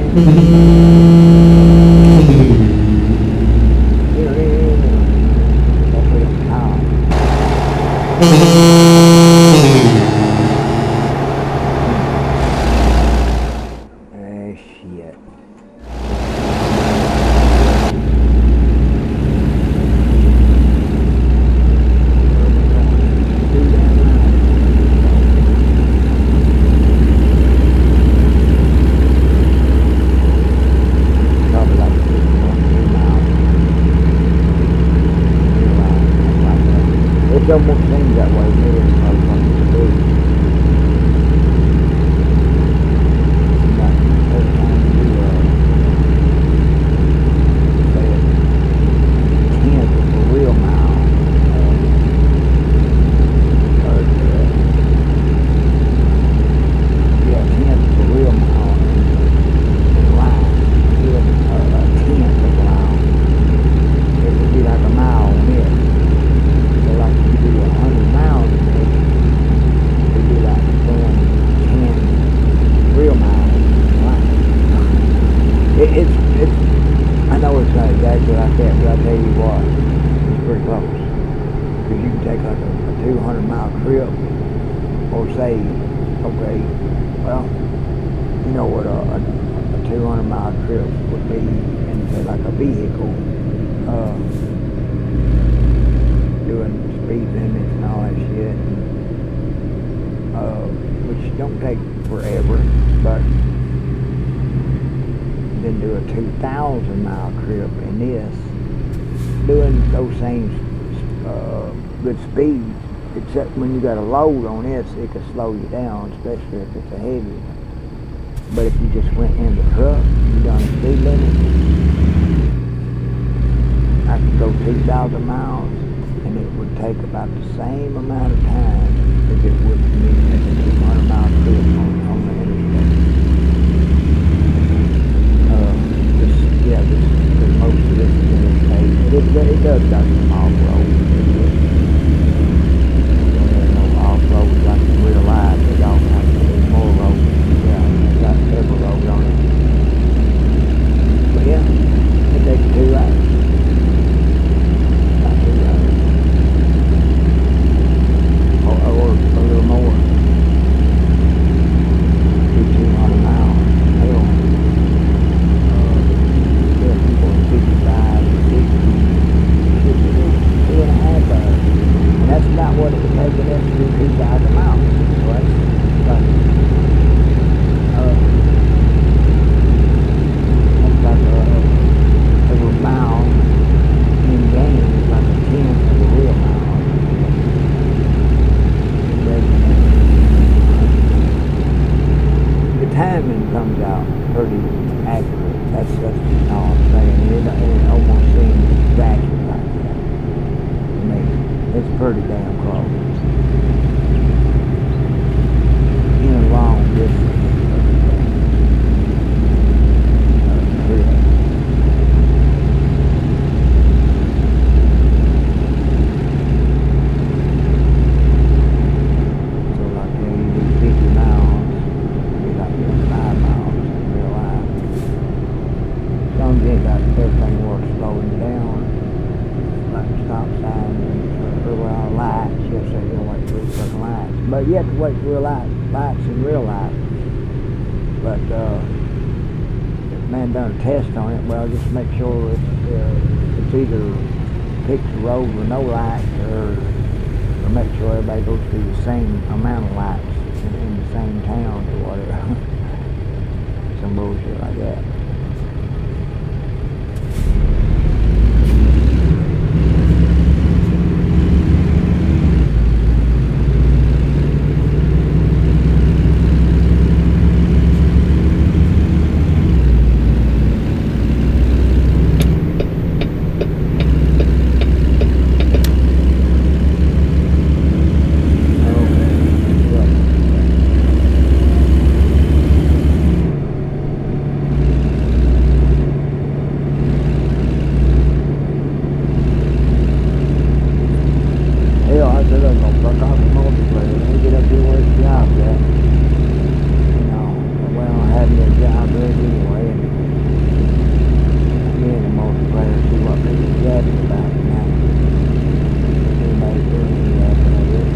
[SPEAKER 1] Get it in, and go put it on top. Shit. It almost seems that way to me as far as I'm concerned. Every time you say a tenth of a real mile, or yeah, tenth of a real mile in line, a tenth of a mile. It would be like a mile on it. So like if you do 100 miles a day, it'd be like going 10 real miles. It's, I know it's not exactly like that, but I tell you what, it's pretty close. Because you can take like a 200-mile trip, or say, okay, well, you know what a 200-mile trip would be, and say like a vehicle, doing speed limits and all that shit, which don't take forever, but then do a 2,000-mile trip in this, doing those same good speeds, except when you got a load on this, it can slow you down, especially if it's a heavy. But if you just went in the truck, you done a speed limit, I could go 2,000 miles, and it would take about the same amount of time as it would for me to take a 200-mile trip on the interstate. Because most of this is interstate. It does got some off-road. There's no off-road like in real life. They don't have to do more roads. Yeah, it's got several roads on it. But yeah, it takes 2 hours. Or a little more. 200 miles. Hell. Yeah, people are 55, 60, 2.5 hours. And that's about what it would take us to do 2,000 miles. So that's like, every mile in game is like a tenth of a real mile. The timing comes out pretty accurate. That's all I'm saying. It almost seems exactly like that to me. It's pretty damn close. In a long distance. Everything works slowing you down, like stop signs or lights. You'll say you'll wait for certain lights, but you have to wait for lights in real life. But if man done a test on it, well, just make sure it's either picks a road with no lights or make sure everybody goes through the same amount of lights in the same town or whatever. Some bullshit like that. Hell, I said I'm gonna fuck off the multiplayer. Let me get up here where the job's at. You know, well, I had me a job ready anyway, and get in the multiplayer and see what people yapping about now. Anybody's doing any yapping, I guess.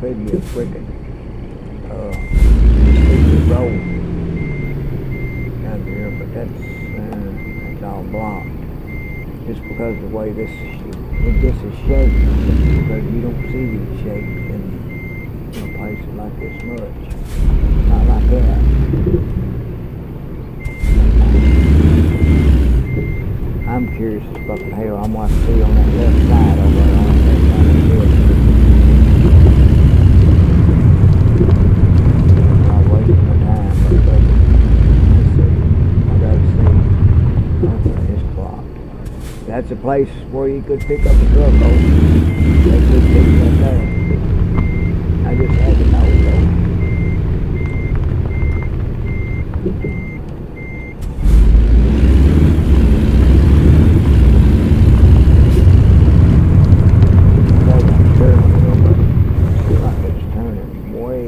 [SPEAKER 1] Maybe a freaking road out there, but that's all blocked. Just because of the way this is shaped, because you don't see these shapes in places like this much. Not like that. I'm curious as fucking hell. I'm watching see on that left side over there on that side of the hill. That's a place where you could pick up a truck over. They could pick it up there. I just had to know though. It's like it's turning way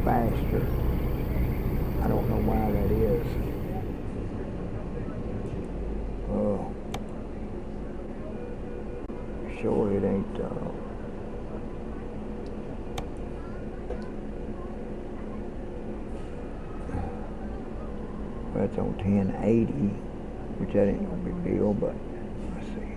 [SPEAKER 1] faster. I don't know why that is. Oh. Sure it ain't well, it's on 1080, which that ain't no big deal, but let's see.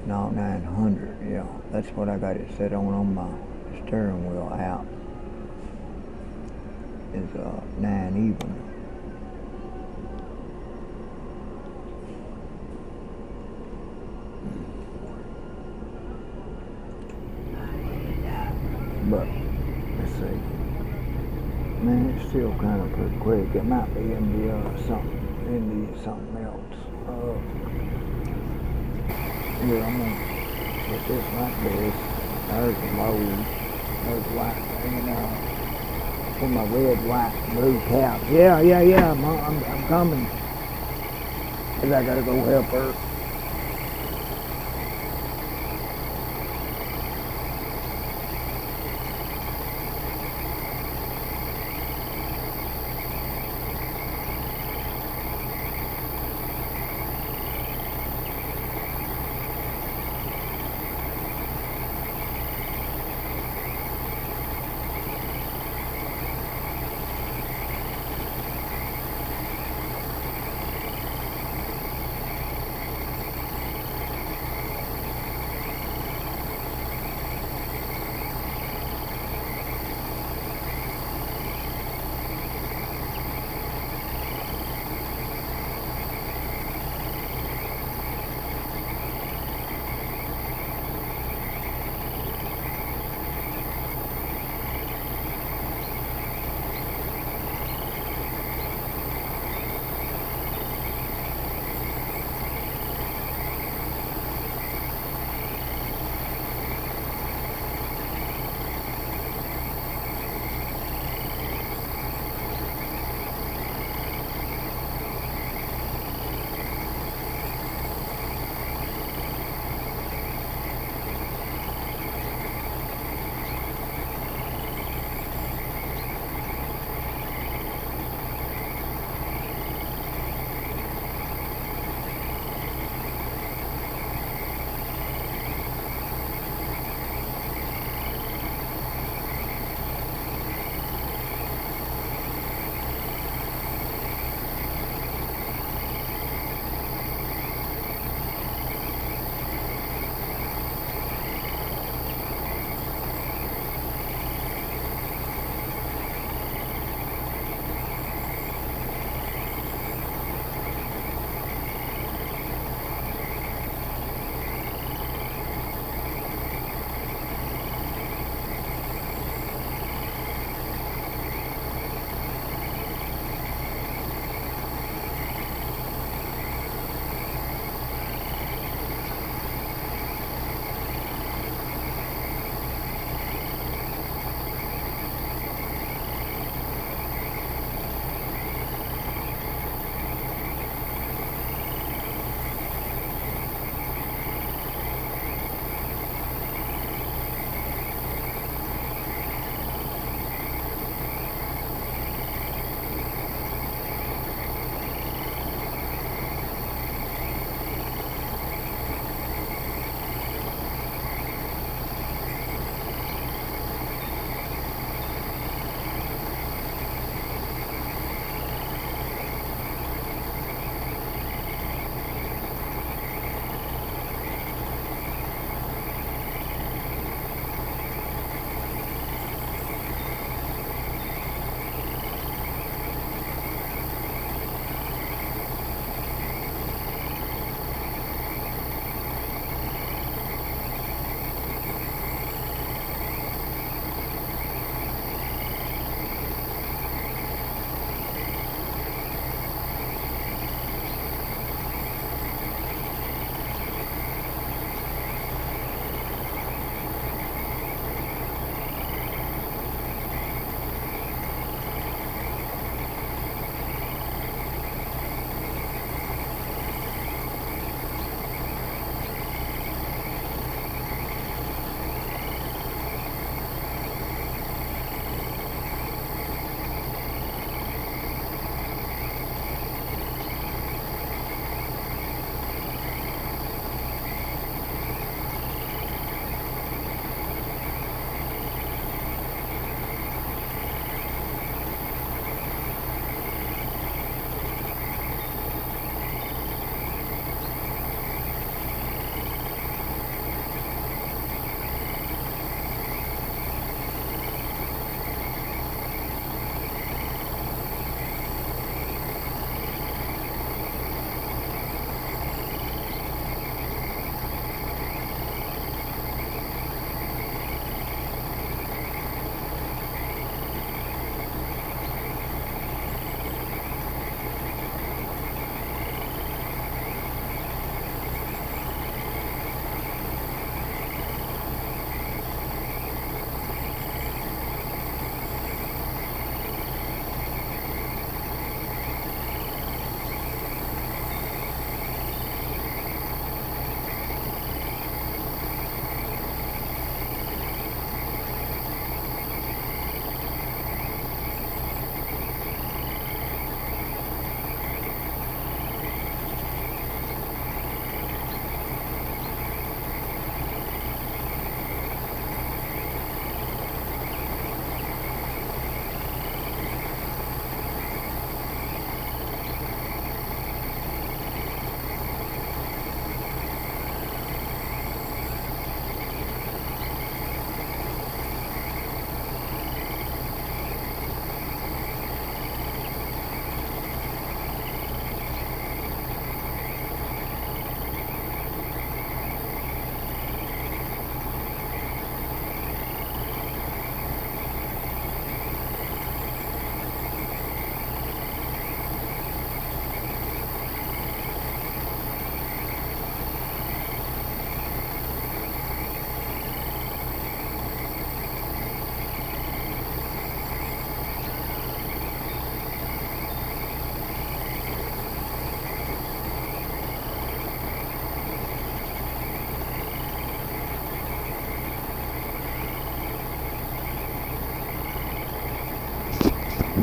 [SPEAKER 1] No, 900, yeah, that's what I got it set on my steering wheel out. Is 9 even. But let's see. Man, it's still kind of pretty quick. It might be in the something else. Here, I'm gonna put this like this. There's the load. There's the white thing now. With my red, white, blue cap. Yeah. I'm coming. Cause I gotta go help her.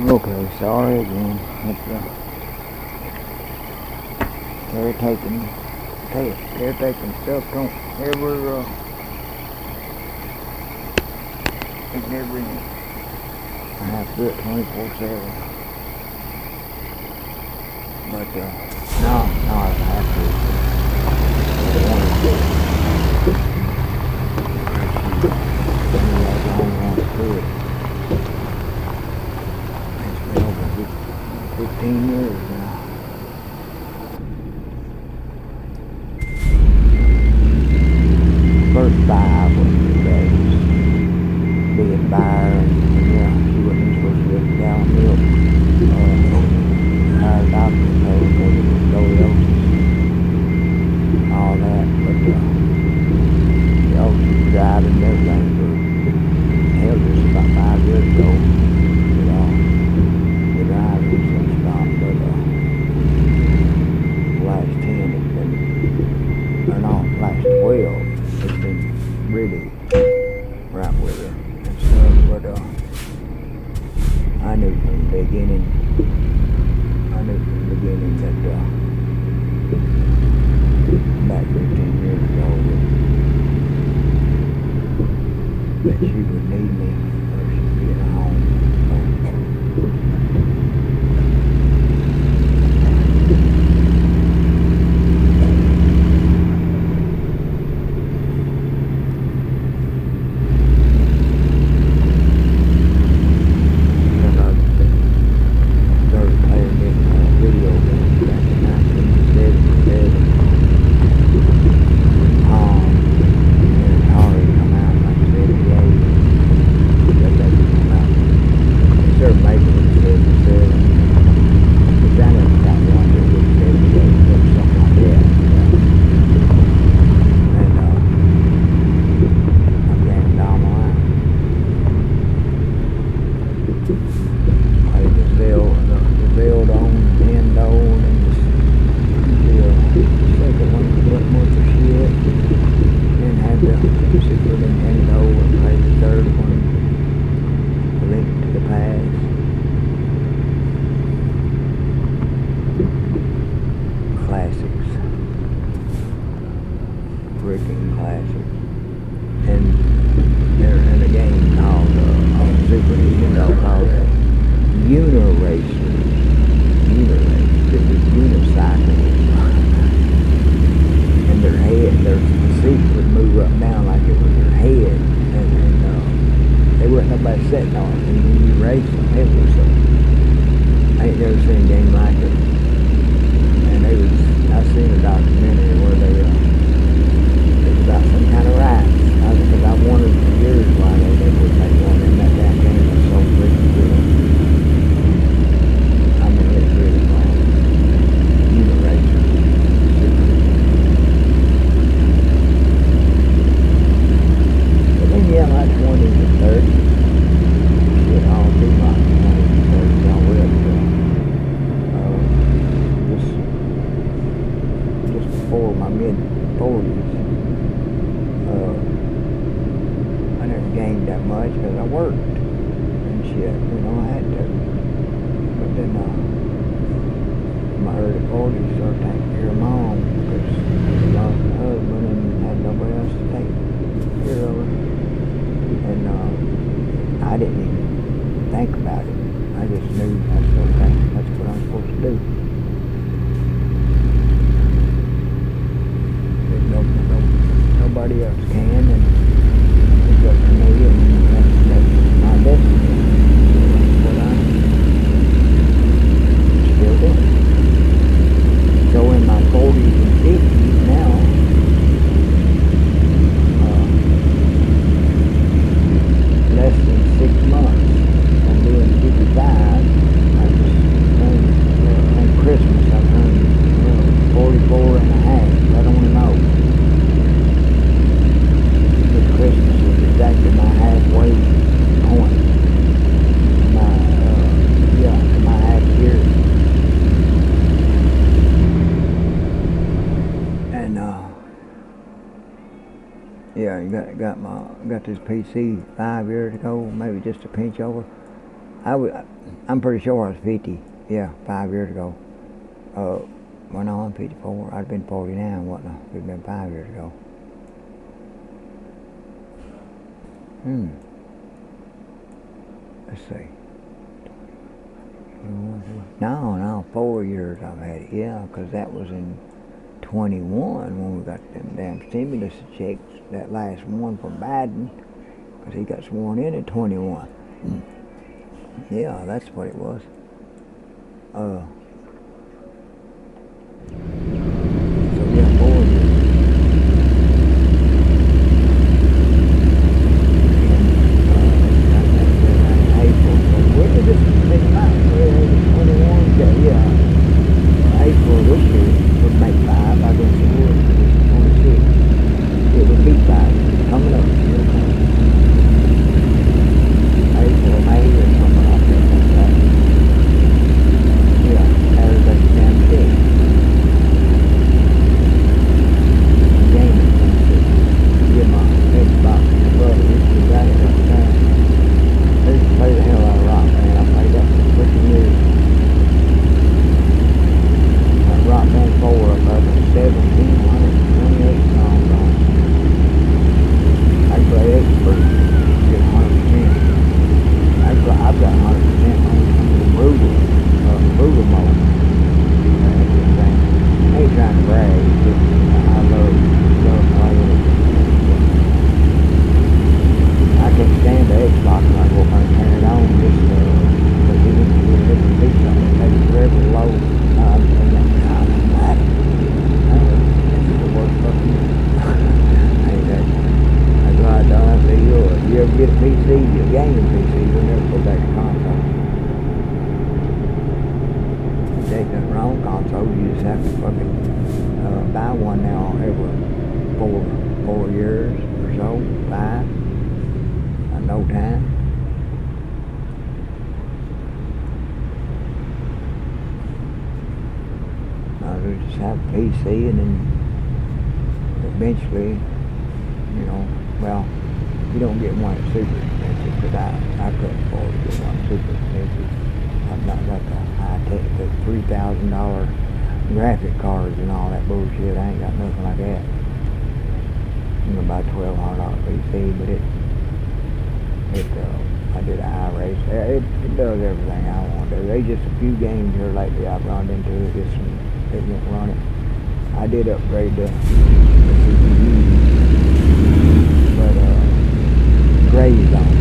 [SPEAKER 1] Okay, sorry again. Caretaking, caretaking stuff don't ever, it never ends. I have to do it 24/7. But, no, I have to. I want to do it. That's the only one to do it. It's been over 15 years now. First 5 was the days. Being buyer and yeah, she wasn't supposed to get a gallon of milk. Our doctor told her it was scoliosis, all that, but she was driving and everything for hell just about 5 years ago. The driving and stuff stopped, but the last 10 it's been, or no, last 12 it's been really right with her and stuff, but I knew from the beginning that back 15 years ago that she would need me or she'd be at home. Freaking classics. And they're in a game called on Super Nintendo called Uniracer. It was unicycles. And their seat would move up and down like it was their head. And they wasn't nobody sitting on it. And when you race them, it was I ain't never seen a game like it. And I seen a documentary where about some kind of ride. Because I wanted for years why they would make one in that damn game. It's so freaking good. I mean, it's really fun. Uniracer. But then yeah, my 20s and 30s. Shit, all through my 20s and 30s, I will. Just before my mid-40s. I never gained that much because I worked and shit, I had to. But then in my early 40s, started taking care of mom because I lost my husband and had nobody else to take care of her. And I didn't even think about it. I just knew that's what I'm supposed to do. Nobody else can, and it's up to me, and that's my destiny. That's what I'm still doing. So in my 40s and 50s now, less than 6 months from being 55, I just turned, on Christmas I turned 44 and a half. I don't know. Christmas was exactly my halfway point. My half year. And I got this PC 5 years ago, maybe just a pinch over. I'm pretty sure I was 50. Yeah, 5 years ago. Well, no, I'm 54. I'd have been 49, wouldn't I? It'd been 5 years ago. Let's see. No, 4 years I've had it. Yeah, because that was in 21 when we got them damn stimulus checks. That last one from Biden, because he got sworn in 21. Yeah, that's what it was. So yeah, 4 years. April. So when did this thing out? 21? Yeah. April this year would make 5. I guess it would. It's 26. It would be 5. Coming up. April, May, or something like that. Yeah, everybody's damn sick. Gaming damn sick. Get my Xbox and my brother. He got it up there. They used to play the hell out of Rock Band. I played that for freaking years. Rock Band 4 up there, 1,728 songs on it. I play expert, get 100%. I've got 100% on the brutal mode. I ain't trying to brag, it's just I love playing it. I can't stand the Xbox when I go up and turn it on, just because it can be something that takes forever to load. You ever get a PC, a gaming PC, you'll never go back to console. You take nothing wrong with console, you just have to fucking buy one now every 4 years or so, 5, no time. You just have a PC and then eventually, well, you don't get one that's super expensive, because I couldn't afford to get one super expensive. I've not got the high-tech, the $3,000 graphic cards and all that bullshit. I ain't got nothing like that. I'm gonna buy a $1,200 PC, but I did an iRace. It does everything I want to do. There's just a few games here lately I've run into it. It won't run it. I did upgrade the CPU, but Gray Zone.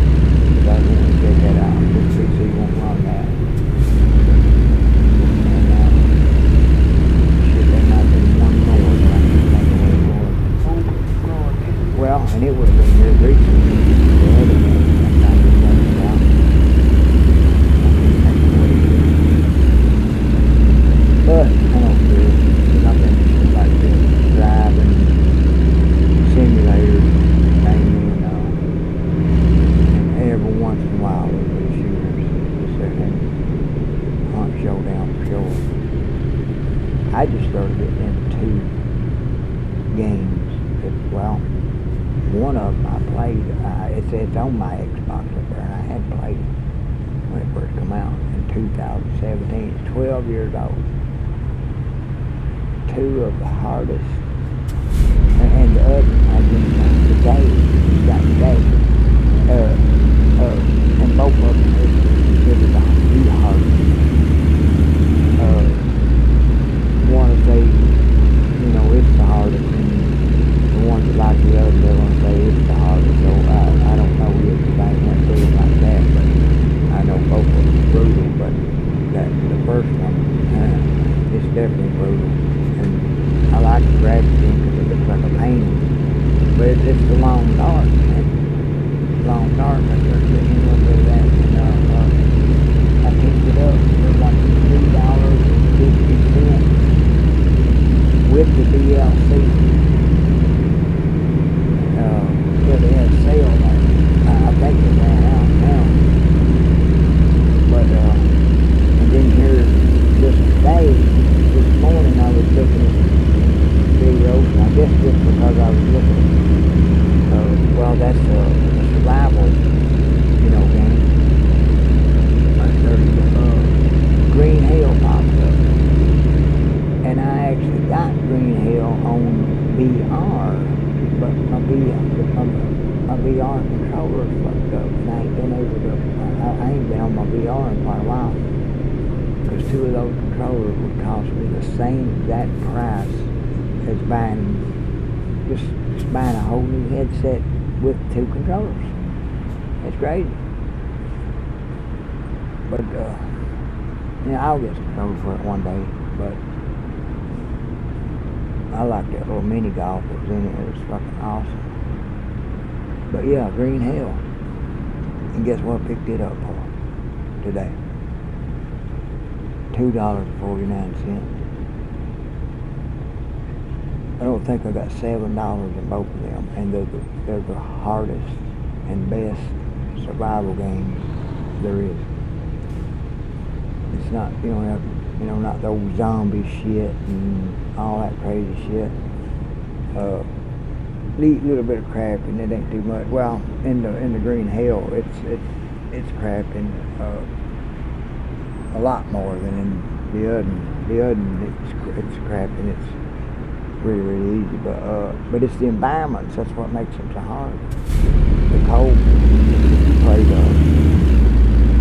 [SPEAKER 1] Because I want to check that out. This PC won't run that. Shit, there might have been one more that I can't think of what it was. Well, and it would have been here recently. The other one, I'm not even running it out. I can't think of what it is. But I don't care. Because I've been shit like this. Driving, simulators, namely, every once in a while there'll be shooters just sit and hunt showdown for sure. I just started getting into 2 games. One of them I played, it's on my Xbox up there, and I had played it when it first came out in 2017. It's 12 years old. 2 of the hardest, and the other, I just got today. And both of them is about the hardest. One will say, it's the hardest, and the ones that like the other, they're going to say it's the hardest. So I don't know if anybody went through it like that, but I know both of them are brutal, but the first one, it's definitely brutal. And I like the graphics because it looks like a painting, but it's the long dark, man. Long dark, I started getting a little bit of that, and I picked it up for like $3.50 with the DLC. Yeah, they had a sale there. I think it ran out now. But, and then here, this morning I was looking at videos, and I guess just because I was looking at, that's a survival, game. got Green Hill on VR, but my VR controller's fucked up, and I ain't been able to. I ain't been on my VR in quite a while, because 2 of those controllers would cost me the same exact price as just buying a whole new headset with 2 controllers. It's crazy. But I'll get some controllers for it one day. But I like that little mini golf that was in it. It was fucking awesome. But yeah, Green Hill. And guess what I picked it up for today? $2.49. I don't think I got $7 in both of them, and they're the hardest and best survival games there is. It's not, not the old zombie shit and all that crazy shit. Little bit of crafting, it ain't too much. Well, in the Green Hill, it's crafting a lot more than in the Udden. The Udden, it's crafting. It's really, really easy, but it's the environments that's what makes them so hard. The cold, if you play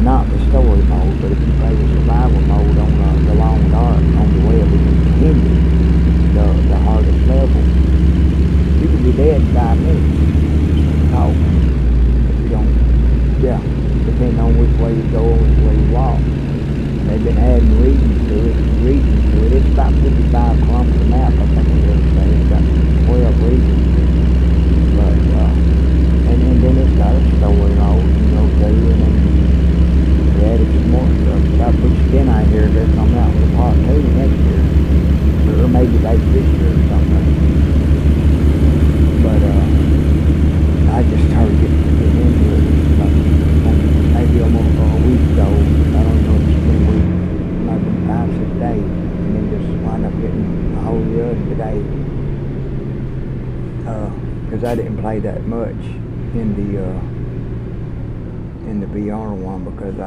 [SPEAKER 1] not the story mode, but if you play the survival mode on the long dark, on the web, it can continue the hardest level. You can be dead in 5 minutes. Cold. If you don't, depending on which way you go or which way you walk. They've been adding regions to it. It's about 55 kilometers a map, I think it is. It's got 12 regions. But, and then it's got a story mode, too, and then they added some more stuff. But I put skin out here, they're coming out with a part 2 next year. Or maybe like this year or something. But, I just started getting into it maybe almost a week ago. I don't know if it's been a week, might have been 5-6 days, and then just wind up getting a whole year today. Because I didn't play that much in the VR one, because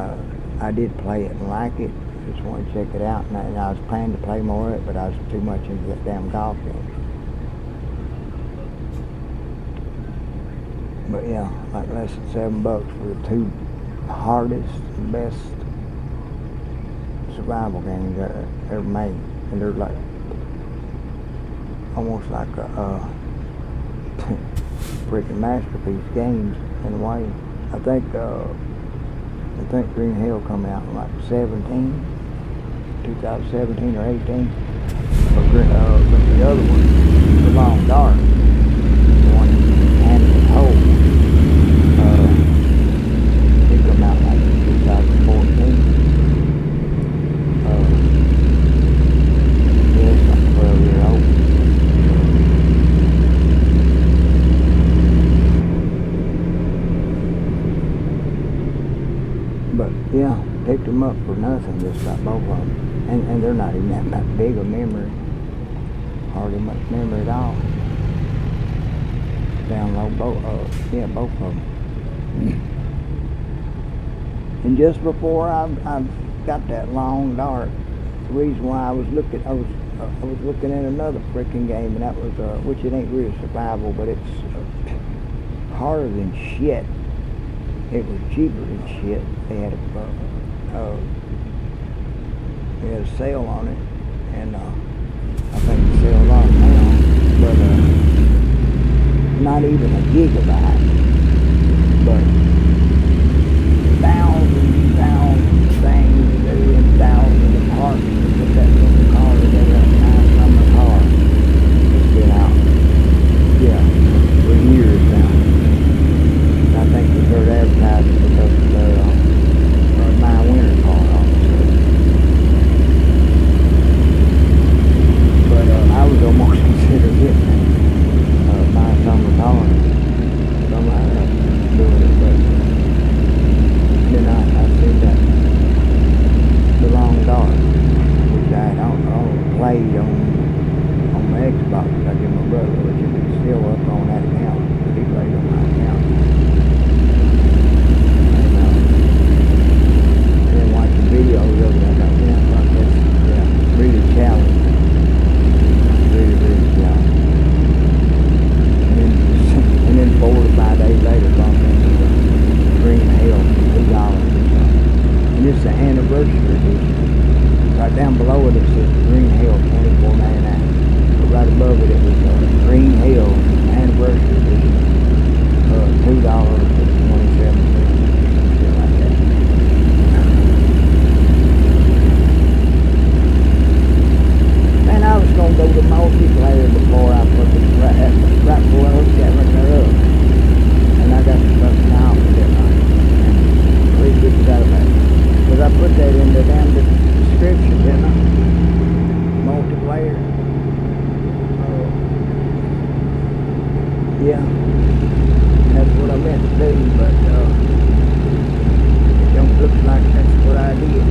[SPEAKER 1] I did play it and like it. Just wanted to check it out, and I was planning to play more of it, but I was too much into that damn golf game. But yeah, like less than $7 for the 2 hardest and best survival games ever made. And they're like almost like a freaking masterpiece games in a way. I think Green Hill come out in like 2017 or 18. But the other one, The Long Dark, the one in Anderson Hole, it come out like in 2014. It's like 12 years old. But yeah, picked them up for nothing, just got both of them. And they're not even that big a memory. Hardly much memory at all. Download both of them. And just before I got that Long Dark, the reason why I was looking at another freaking game, and that was which it ain't really survival, but it's harder than shit. It was cheaper than shit. They had a sale on it, and I think the sale's on now, but not even a gigabyte, but thousands of things to do and thousands of parts to put that little car together, a nice summer car. It's been out, for years now. I think we heard advertising because of my winter car also. But I was almost considered getting my summer car. Somehow doing it, but then I seen that The Long Dark, which I played on my Xbox. I gave my brother, which is still up on that account. He played on my account. And watching videos of it, I thought, that's really challenging. yeah, that's what I meant to do, but it don't look like that's what I did.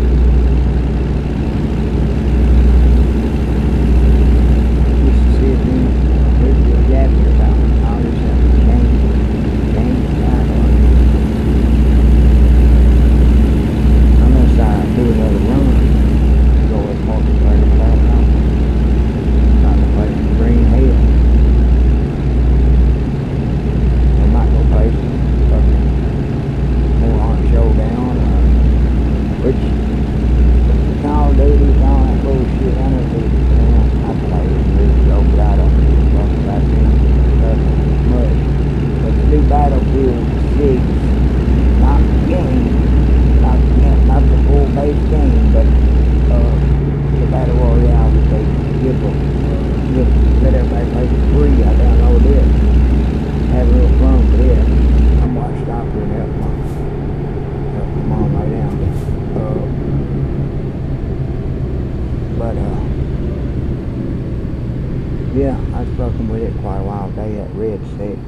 [SPEAKER 1] Just to see if here's what he's happy about. I'll just have to change the title. Unless I do another run, go with multiplayer class now. Not to play some Green Hill. I might go play some fucking Moron Showdown, which Call of Duty, all that bullshit. I never did. I play it years ago, but I don't give a fuck about them much. But the new Battlefield 6, not the game, not the full base game, but the Battle Royale that they let everybody play for free. I downloaded it, have a little fun with it. I'm watching Stopper and help my mom right now. But yeah, I was fucking with it quite a while today at Red 6.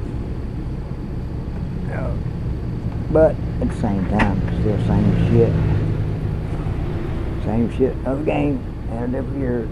[SPEAKER 1] But at the same time, still same shit, another game, and a different year.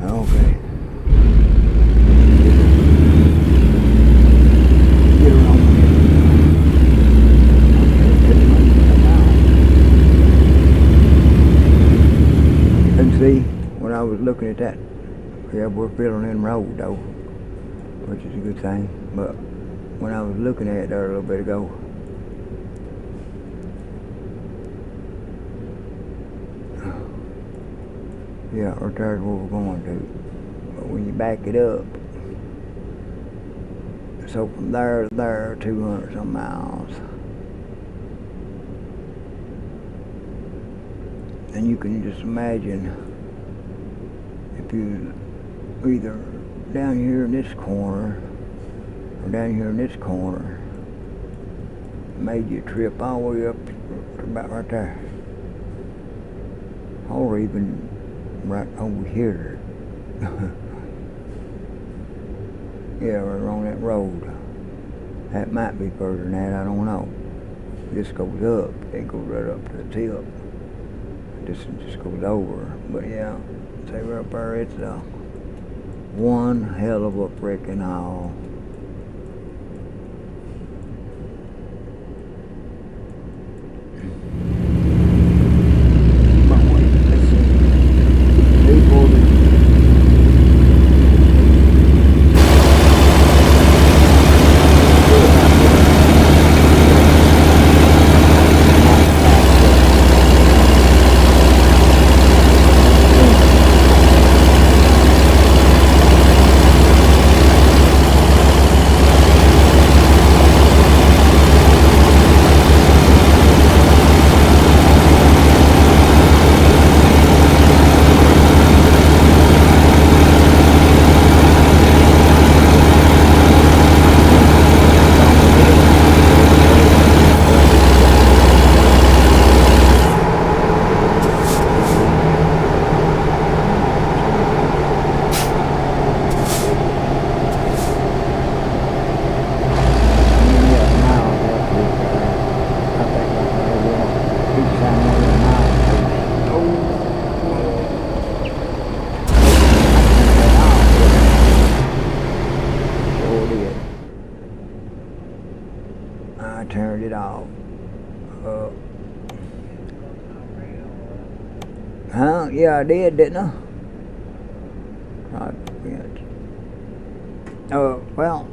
[SPEAKER 1] Okay. Get around and see, when I was looking at that, yeah, we're filling in road though, which is a good thing. But when I was looking at it there a little bit ago, yeah, right there's where we're going to. But when you back it up, so from there to there, 200 some miles. And you can just imagine if if you either down here in this corner or down here in this corner, made you trip all the way up to about right there, or even right over here. Yeah, we're on that road. That might be further than that, I don't know. This goes up, it goes right up to the tip. This just goes over. But yeah, say right up there, it's one hell of a freaking haul. I turned it off. Huh? Yeah, I did, didn't I? I forget. Well,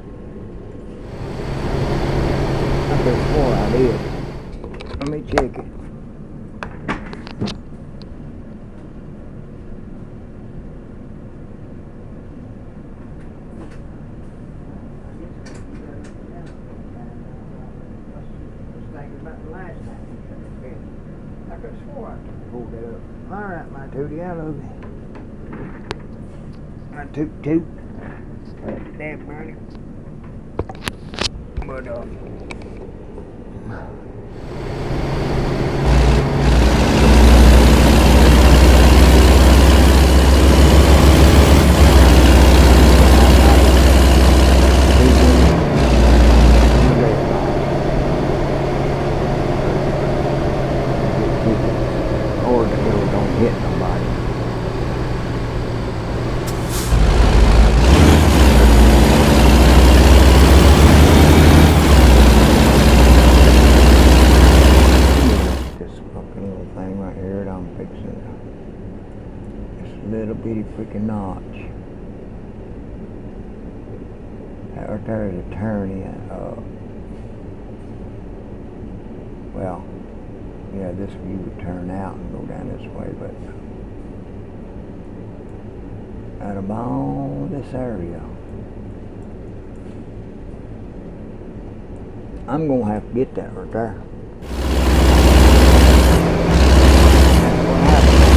[SPEAKER 1] I could have swore I did. Let me check it. I could have swore I pulled that up. All right, my tootie, I love you. My toot toot. Damn money. But or the hill don't hit nobody. This fucking little thing right here that I'm fixing. This little bitty freaking notch. That right there is a turn in. Well, yeah, this view would turn out and go down this way, but out of all this area, I'm gonna have to get that right there. That's what happened.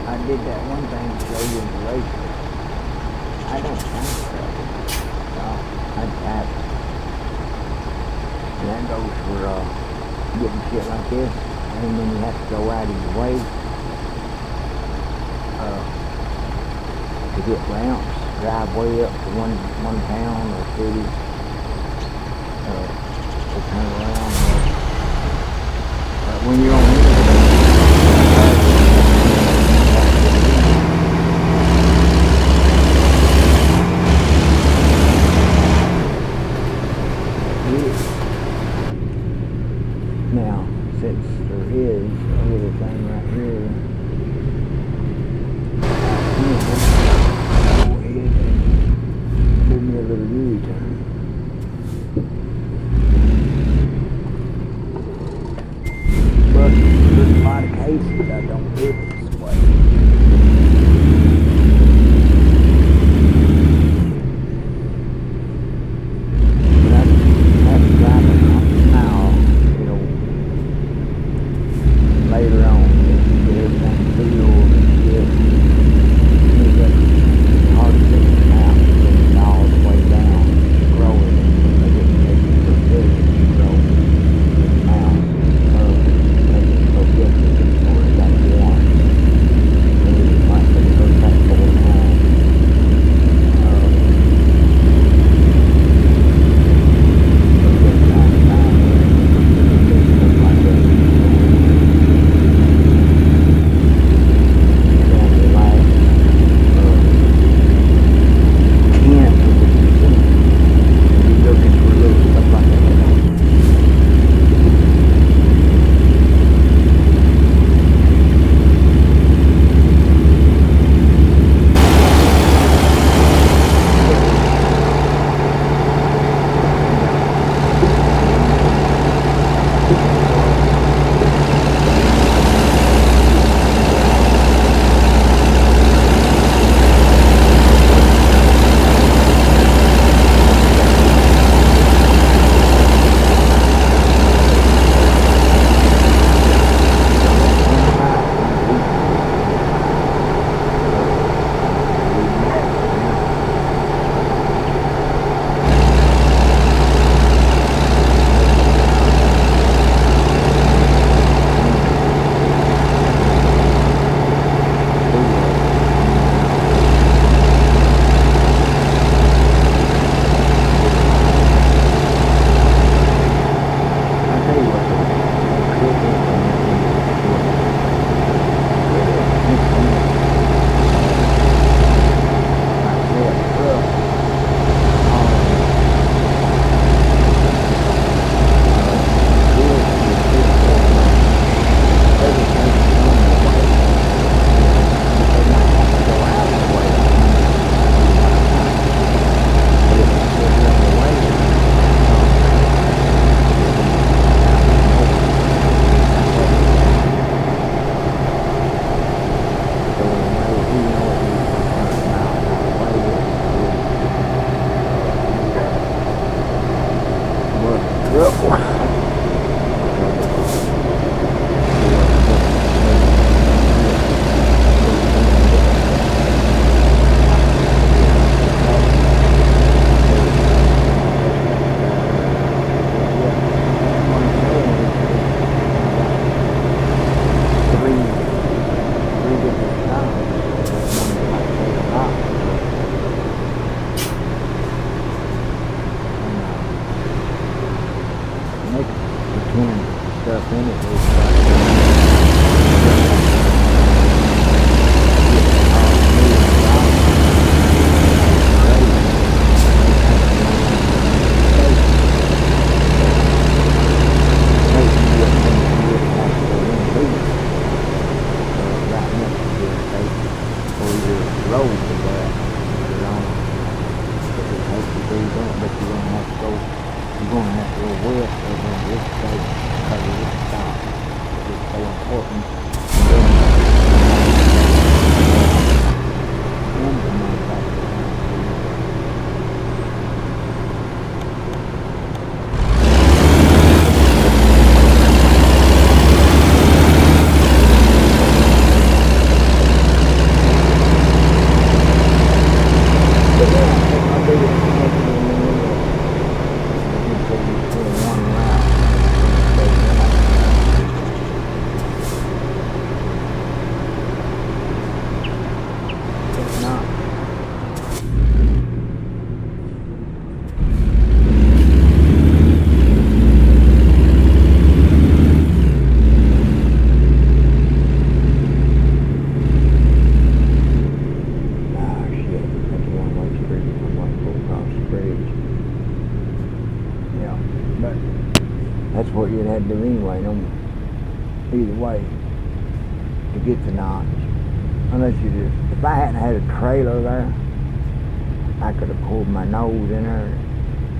[SPEAKER 1] I did that one thing to show you in the race. I don't think so. No, I haven't. And that goes for getting shit like this, and then you have to go out of your way to get ramps, drive way up to one town or city to turn around. But when you're on now, since there is a little thing right here, go ahead and give me a little U-turn. But road to that. But it takes you through that, but you're gonna have to go west over on this state because of this stop. It's so important. That's what you'd have to do anyway, either way, to get the notch. Unless you just, if I hadn't had a trailer there, I could have pulled my nose in there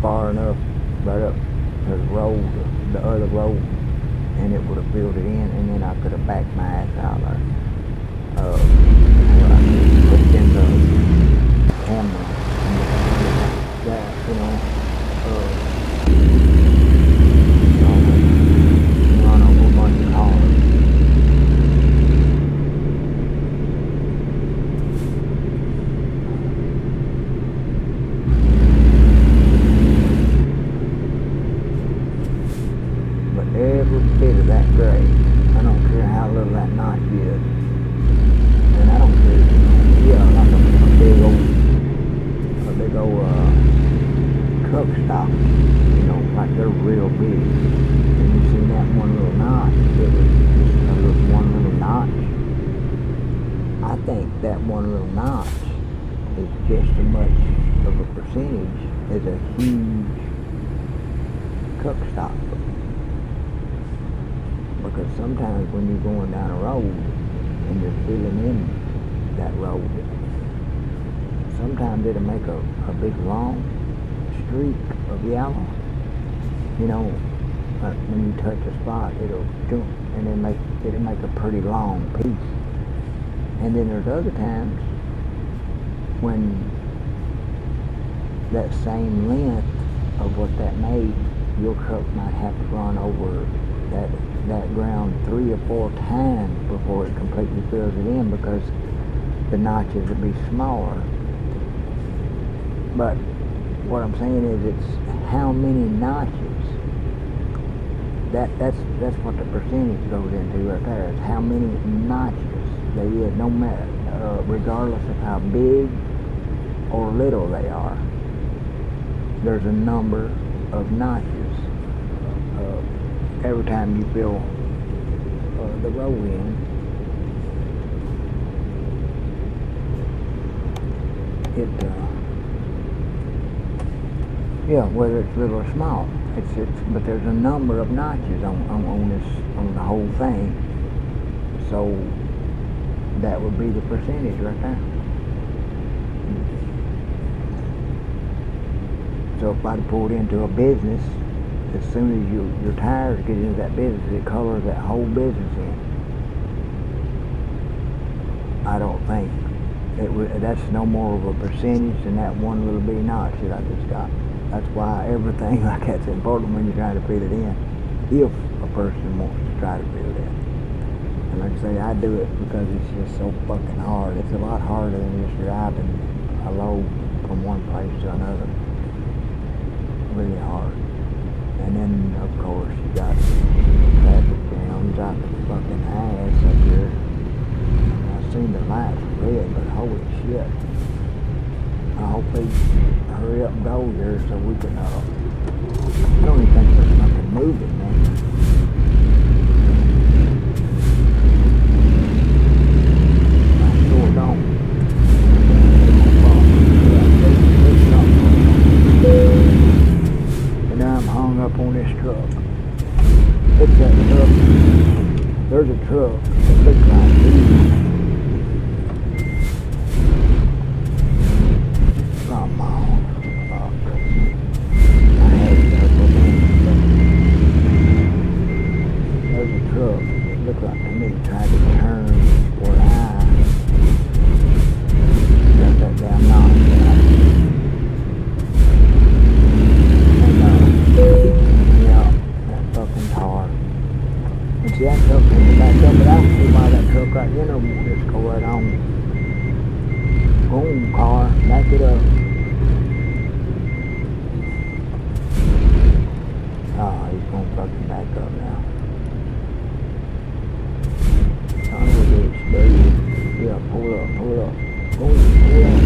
[SPEAKER 1] far enough right up to the road, the other road, and it would have filled it in, and then I could have backed my ass out there. I put it in the camera, and that, run over a bunch of cars. But every bit of that grade, I don't care how little that notch is, and I don't care, like a big old truck stop, like they're real big. And you see that one little notch, it was just one little notch. I think that one little notch is just as much of a percentage as a huge truck stop. Because sometimes when you're going down a road and you're filling in that road, sometimes it'll make a big long streak of yellow. When you touch a spot, it'll jump and then it'll make a pretty long piece. And then there's other times when that same length of what that made, your truck might have to run over that ground 3 or 4 times before it completely fills it in, because the notches will be smaller. But what I'm saying is, it's how many notches. That's what the percentage goes into right there. It's how many notches they is, no matter, regardless of how big or little they are. There's a number of notches every time you fill the road in. Whether it's little or small, but there's a number of notches on the whole thing. So that would be the percentage right there. So if I'd pulled into a business, as soon as your tires get into that business, it colors that whole business in. I don't think that's no more of a percentage than that one little bitty notch that I just got. That's why everything like that's important when you're trying to fill it in, if a person wants to try to fill it in. And like I say, I do it because it's just so fucking hard. It's a lot harder than just driving a load from one place to another. Really hard. And then, of course, you got traffic jams out the fucking ass up here. I seen the lights red, but holy shit. I hope they hurry up and go here so we can, I don't even think there's nothing moving, man. I sure don't. And now I'm hung up on this truck. It's that truck. There's a truck that looks like this. Go right on. Boom, car. Back it up. Oh, he's gonna fucking back up now. Son of a bitch, baby. Yeah, pull up, pull up. Boom, pull up.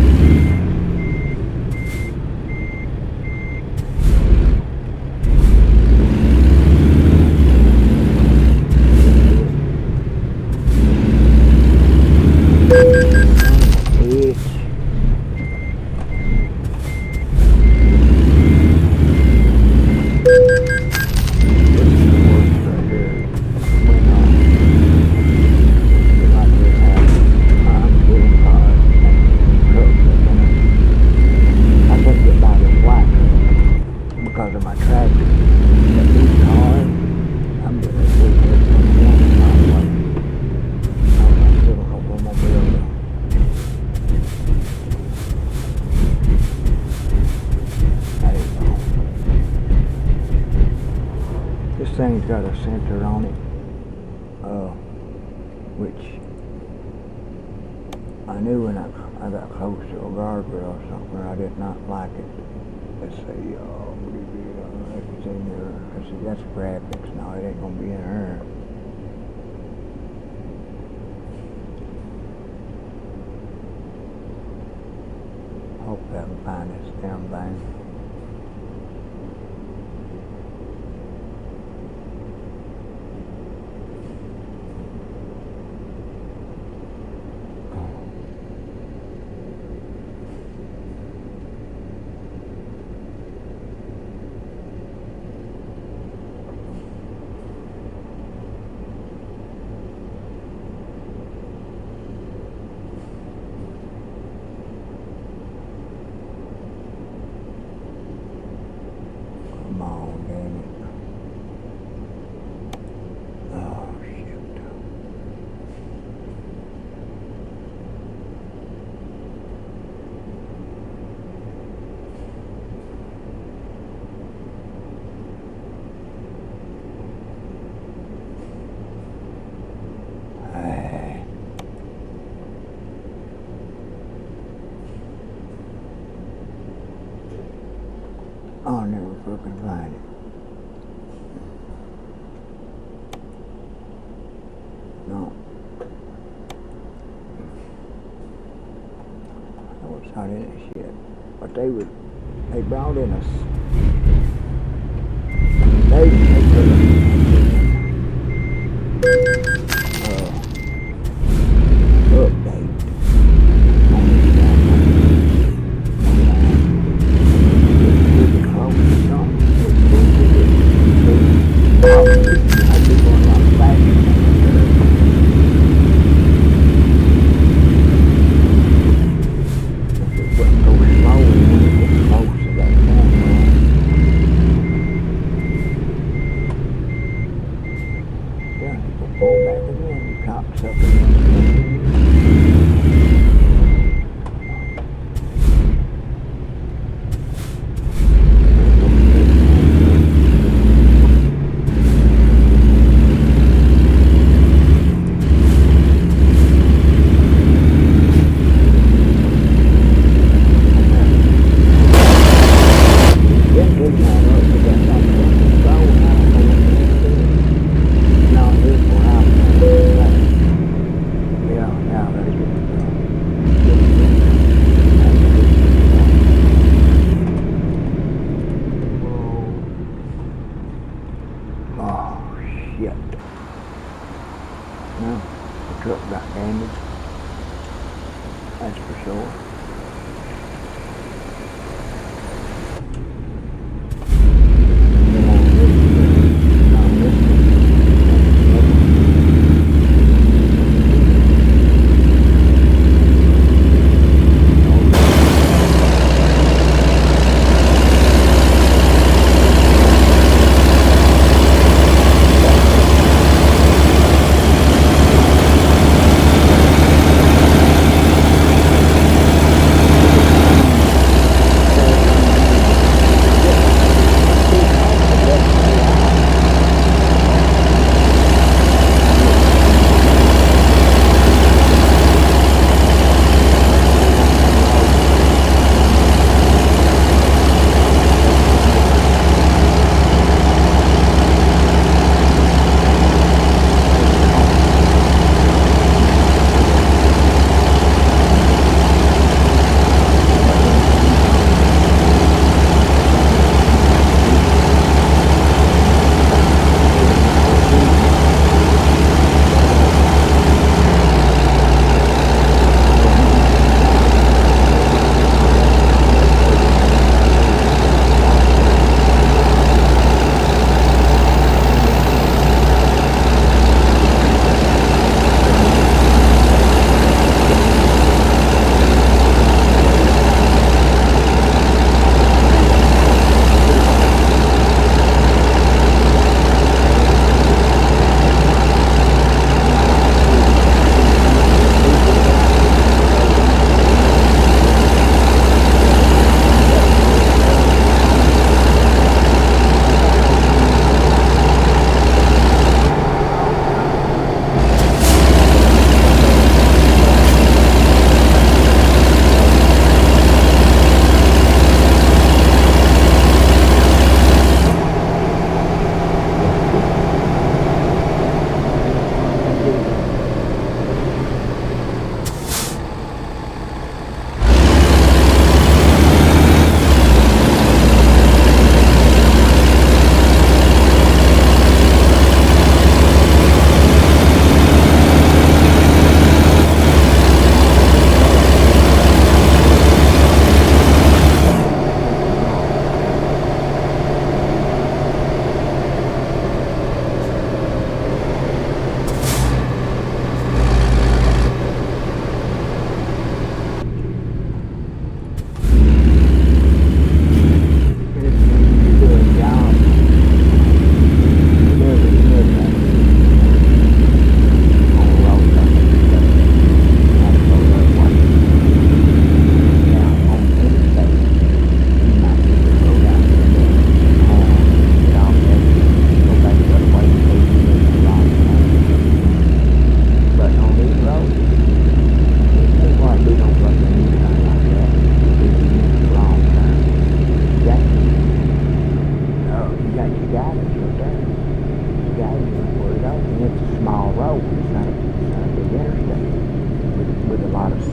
[SPEAKER 1] Because of my tractor, but these cars, I'm gonna see this on one highway. I'm still an automobile. There you go. This thing's got a center on it, which I knew when I got close to a guardrail or something, I did not like it. Let's see, it's in here. Let's see, that's graphics. No, it ain't gonna be in her. Hope I can find this damn thing. Come on, damn it. Oh, shit. Hey. I'll never fucking find it. No. I was not in it shit. But they brought in us. They put update. Shit. No, the truck got damaged. That's for sure.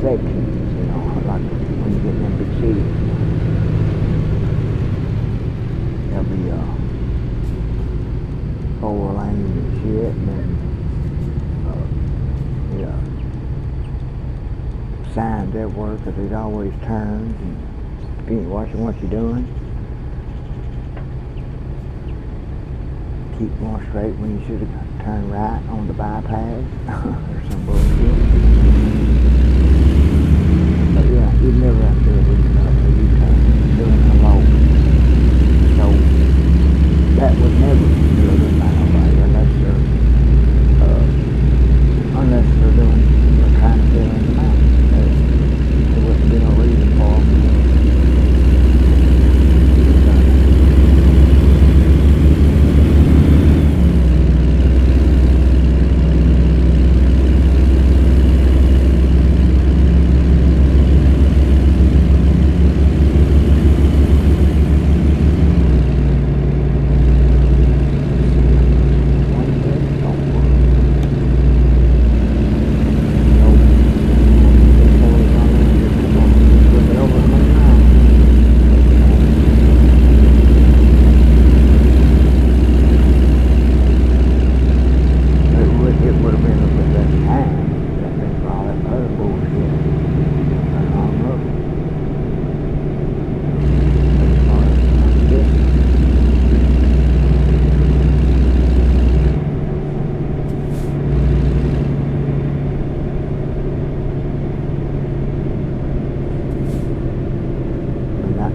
[SPEAKER 1] sections, you know, like when you get in them big cities. There'll be 4 lanes and shit, and then signs everywhere because there's always turns, and if you ain't watching what you're doing, keep going straight when you should have turned right on the bypass or some bullshit. But yeah, you'd never have to do a U-turn doing a low. So that would never be driven by nobody unless they're doing, they're trying to fill in the mountain. There wouldn't be no reason for them.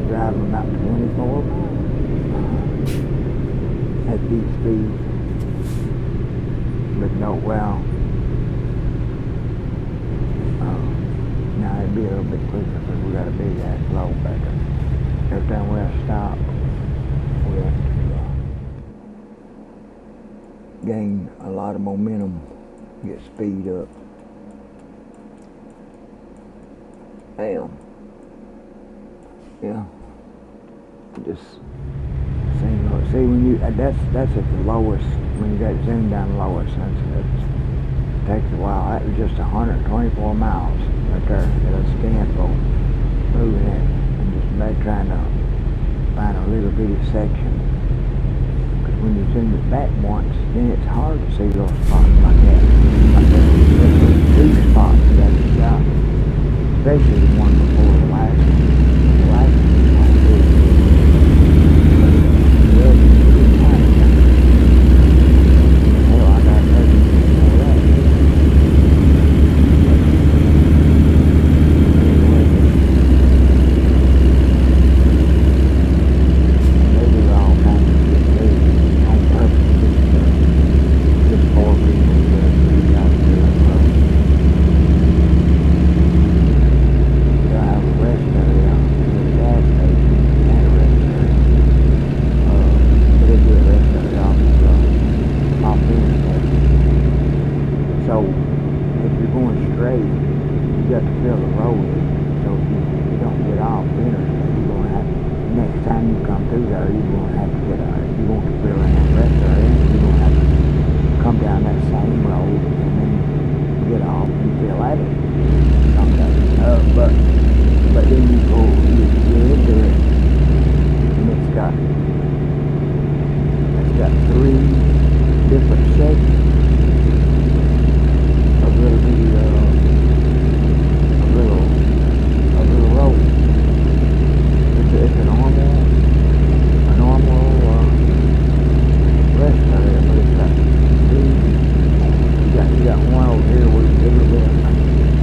[SPEAKER 1] Driving about 24 miles at these speeds. But no, well, now it'd be a little bit quicker because we got a big ass load back up. Every time we have to stop, we have to gain a lot of momentum, get speed up. Damn. Yeah. Just see when you that's at the lowest, when you got it zoomed down the lowest, it takes a while. That was just 124 miles right there at a scan for moving it and just trying to find a little bitty section. Because when you zoom it back once, then it's hard to see those spots like that. Like there's 2 spots that you got, especially the one before the last one. But then you go into it, and it's got 3 different sections of little road. It's a normal rest area, but it's got 3. You got one over here where you get a little bit.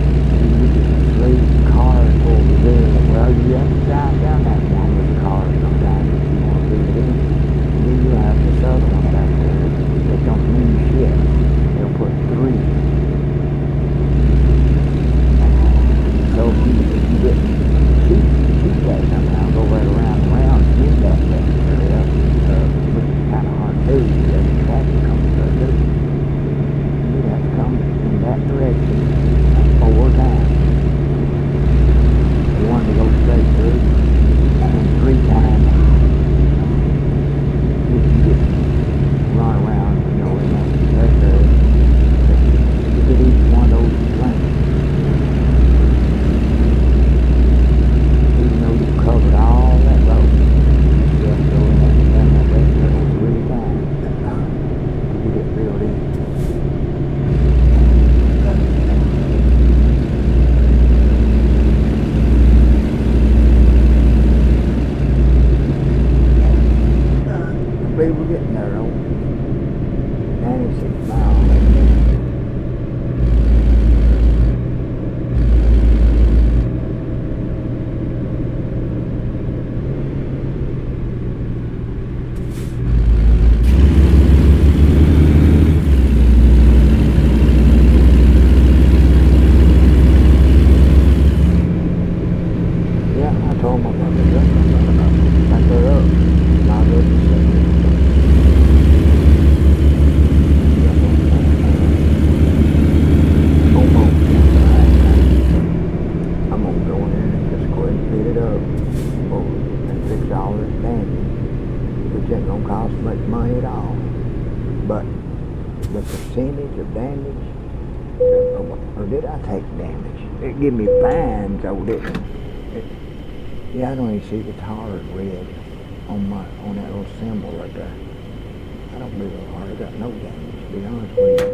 [SPEAKER 1] the percentage of damage, or did I take damage? It give me fines, oh didn't it? Yeah, I don't even see the tar red on that little symbol right there. I don't believe I hardly got no damage, to be honest with you.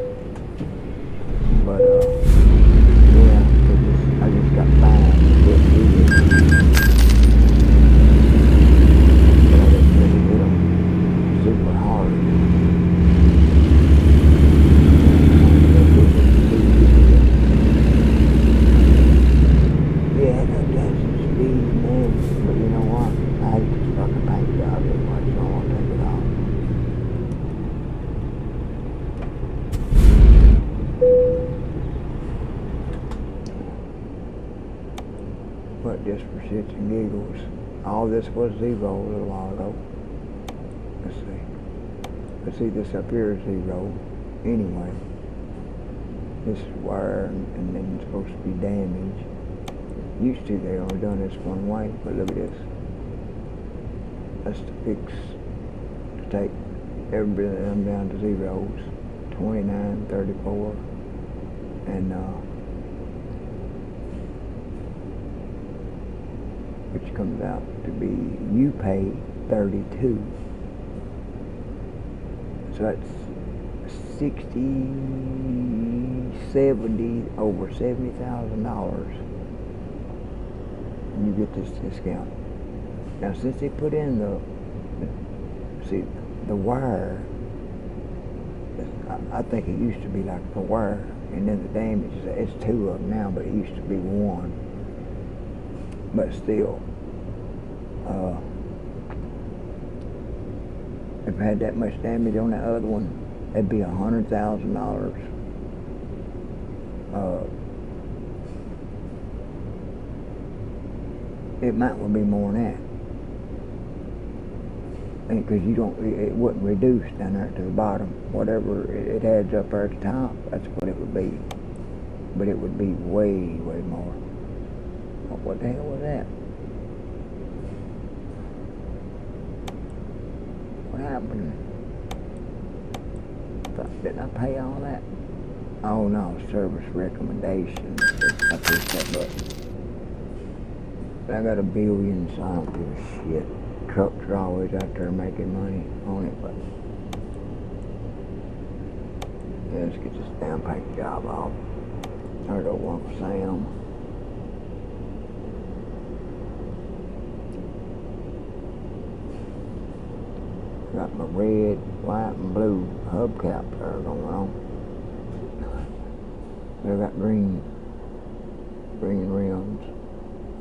[SPEAKER 1] But yeah, I just got fined for getting through this. But I didn't really hit them super hard. Yeah, that's speed, man. But you know what? I hate this fucking paint job anyway, so I won't take it off. But just for shits and giggles, all this was zero a little while ago. Let's see. Let's see, this up here is zero. Anyway, this is wire, and then it's supposed to be damaged. Used to, they only done this one way, but look at this. That's the fix to take every bit of them down to zeros. 29, 34, and which comes out to be, you pay 32. So that's 60, 70, over $70,000. And you get this discount. Now since they put in the wire, I think it used to be like the wire, and then the damage, it's two of them now, but it used to be one. But still, if I had that much damage on that other one, it'd be $100,000. It might well be more than that. Because it wouldn't reduce down there to the bottom. Whatever it adds up there at the top, that's what it would be. But it would be way, way more. What the hell was that? What happened? Didn't I pay all that? Oh no, service recommendation. I pushed that button. But I got a billion, so I don't give a shit. Trucks are always out there making money on it, but yeah, let's get this damn paint job off. There go Uncle Sam. Got my red, white, and blue hubcap there going on. I got green rims,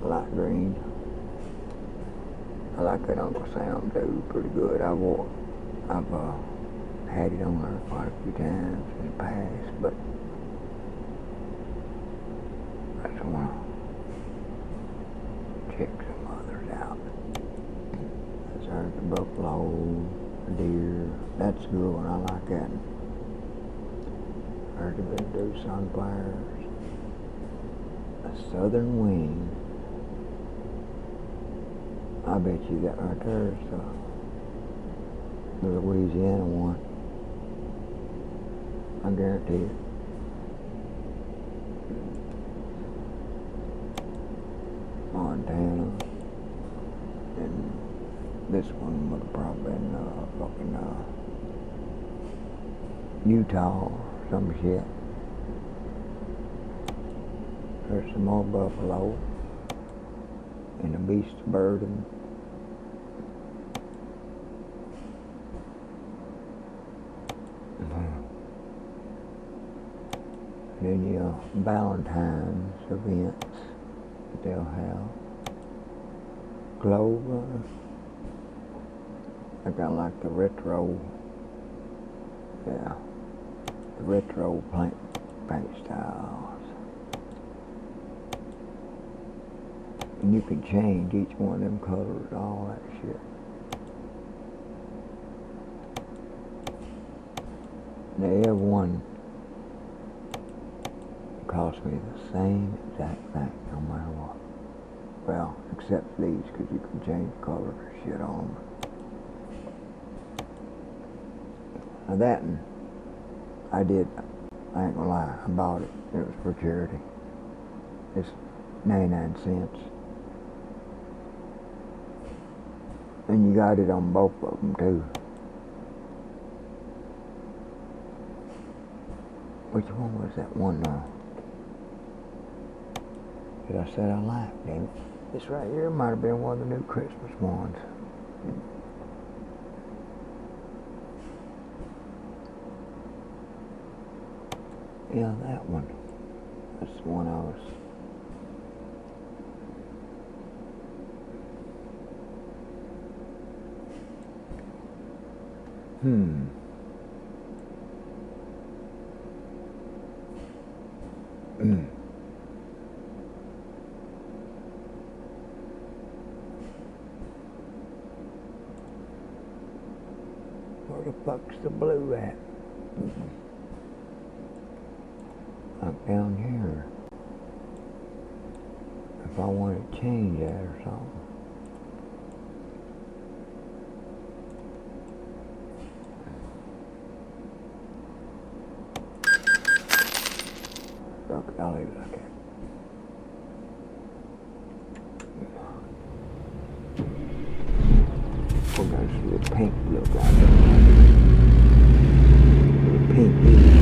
[SPEAKER 1] light green. I like that Uncle Sam dude pretty good. I've had it on there quite a few times in the past, but I just want to check some others out. There's the buffalo, the deer. That's a good one. I like that. There's the blue sunflowers. A southern wing. I bet you that right there is the Louisiana one. I guarantee it. Montana. And this one would have probably been fucking Utah or some shit. There's some more buffalo. And a beast of burden. And then Valentine's events that they'll have. Clover. I kind of like the retro. Yeah, the retro paint styles. And you can change each one of them colors, all that shit. Now every one cost me the same exact thing, no matter what. Well, except these, because you can change the color of shit on them. Now that, and I did. I ain't gonna lie. I bought it. It was for charity. It's 99 cents. And you got it on both of them too. Which one was that one now? That I said I liked, damn it. This right here might have been one of the new Christmas ones. Yeah, that one. That's the one I was. Where the fuck's the blue at? Like down here. If I want to change that or something. Look, I'll leave it like that. We're going to see the pink look like that. The pink leaf.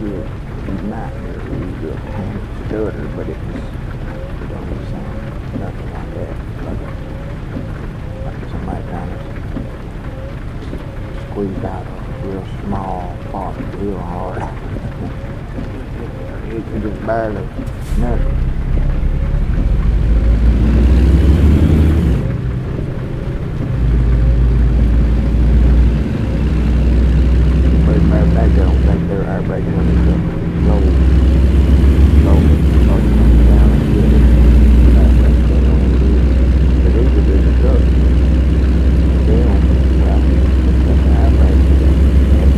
[SPEAKER 1] good. You might hear a really good panic stutter, but it don't sound nothing like that. Like somebody trying to squeeze out a real small part real hard. It can just barely nothing. But as a matter of fact, I don't think they're air braking when it's slowly starting to come down and get it. But these are bigger trucks. They don't, well, it's just an air brake.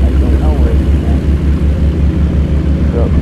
[SPEAKER 1] They don't know where it's at. Trucks,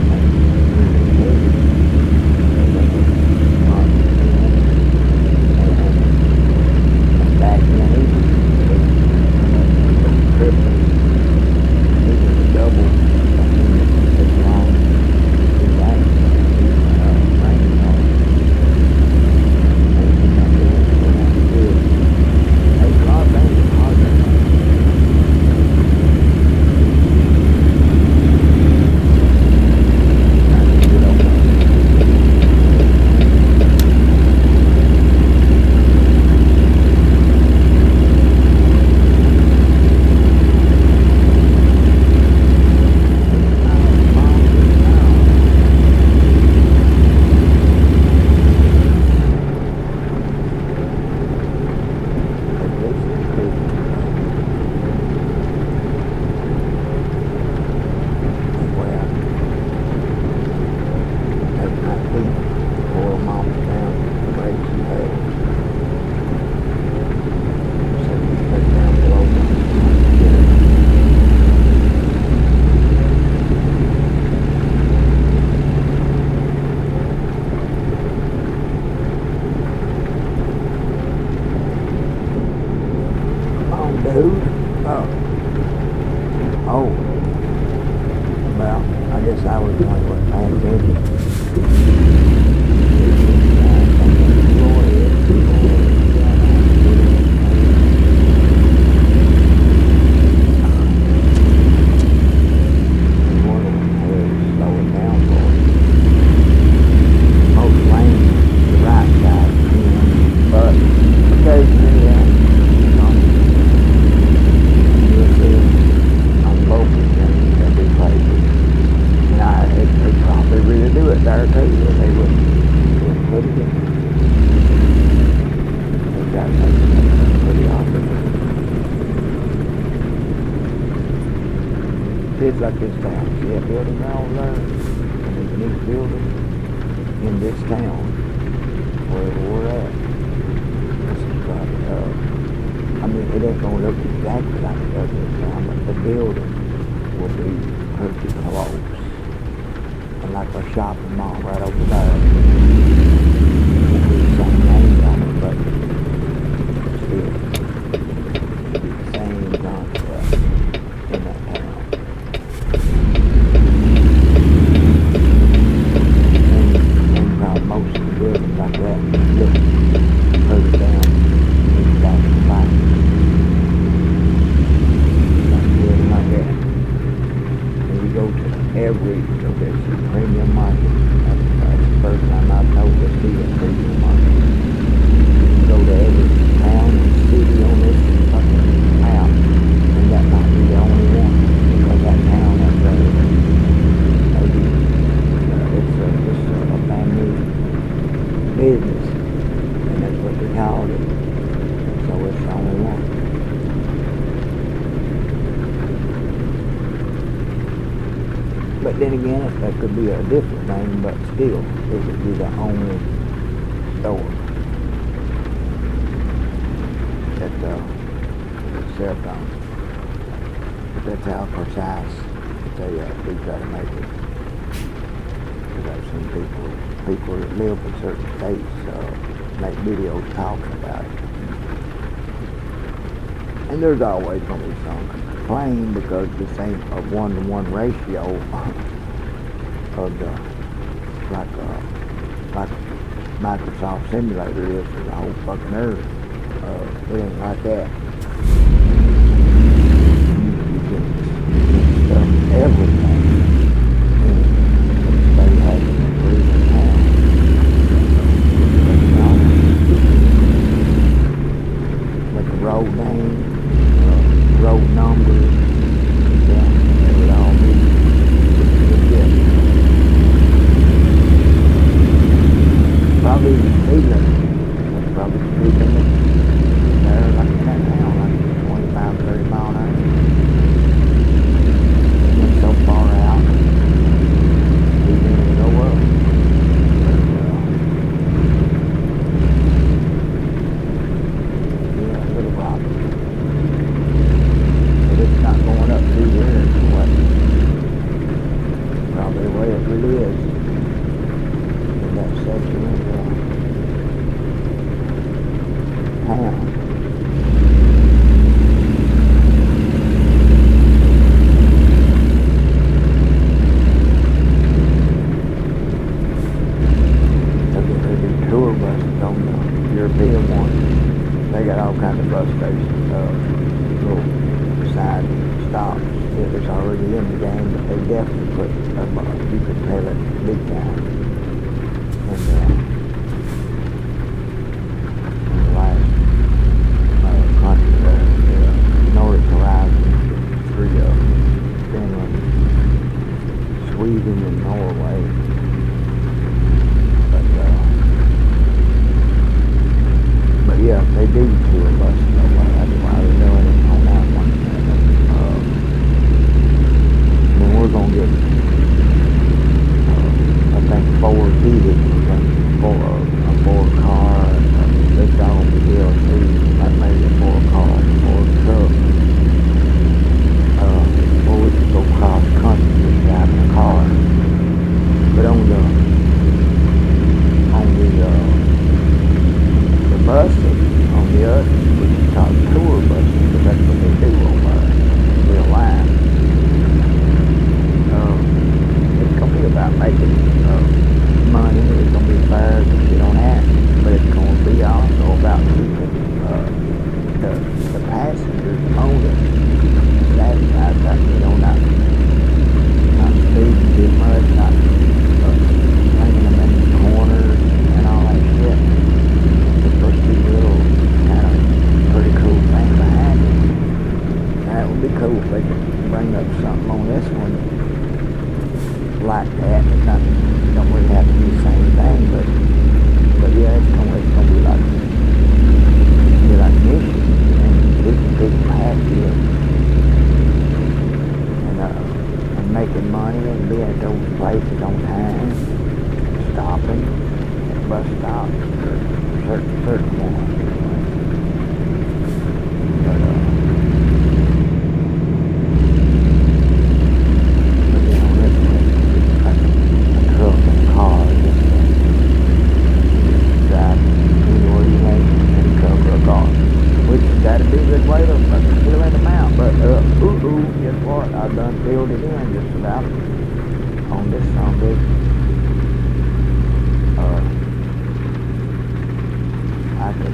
[SPEAKER 1] dude. Oh. Well, I guess I was the one who wasn't paying attention. There too, or they wouldn't put it in. They've got to make it pretty often. Kids like this town, see a building all there, and there's a new building in this town, where we're at. This is like, I mean, it ain't gonna look exactly like it does in town, but the building will be pretty close. Like a shopping mall right over there. It'll be the same name on it, but still, it'll be the same concept in that town. And probably most of the buildings like that look further down in the back of the line. Like a building like that. And you go to every premium market. That's the first time I've noticed see a premium market. You go to every town and city on this fucking map, and that might be the only one, because that town has maybe it's a family business, and that's what they called it. So it's the only one. But then again, that could be a different thing, but still, it would be the only store that cell phones. But that's how precise they do try to make it. Because I've seen people that live in certain states make videos talking about it. And there's always going to be some complain because this ain't a 1-to-1 ratio of the like Microsoft Simulator is for the whole fucking earth. It ain't like that. You get stuff everything stops. It was already in the game, but they definitely put you could tell it big time. And in the last country, the Nordic Horizon, 3 of them, Finland, Sweden, and Norway. But yeah, they do tour buses. That's why they're doing it on that one. Then we're gonna get, I think 4 vehicles, and a 4-car, big dog DLC, like maybe a 4-car, 4-truck. Or we could go cross country just driving a car. But on the buses, on the other, we can talk tour buses, but that's what they do on real life. It's going to be about making money. It's going to be fair to sit on that, but it's going to be also about keeping the passengers, the owners, satisfied, not speeding too much, not bringing them in the corners and all that shit. It's supposed to be a little kind of pretty cool thing behind it. That would be cool if they could bring up something on this one like that. It's not, you don't really have to do the same thing, but yeah, it's gonna be like Michigan, and keeping people happy and making money and being at those places on time, stopping at bus stops for certain ones. But you know, this is like a truck and a car, just drive anywhere you want and cover a car. Which that'd be a good way to fill in the amount, but guess what? I've done filled it in just about on this big. I could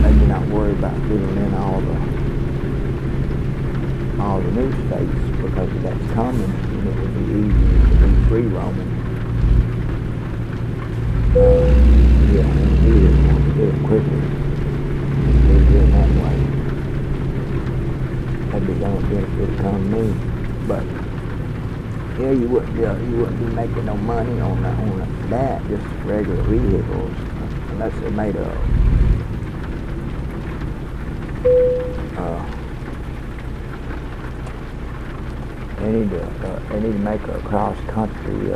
[SPEAKER 1] maybe not worry about filling in all the new states because that's coming, and it would be easier to be free roaming. Yeah, and do it quicker. Do it that way. That'd be the only benefit to come to me. But yeah, you wouldn't be making no money on that, just regular vehicles, unless they made they need to make a cross country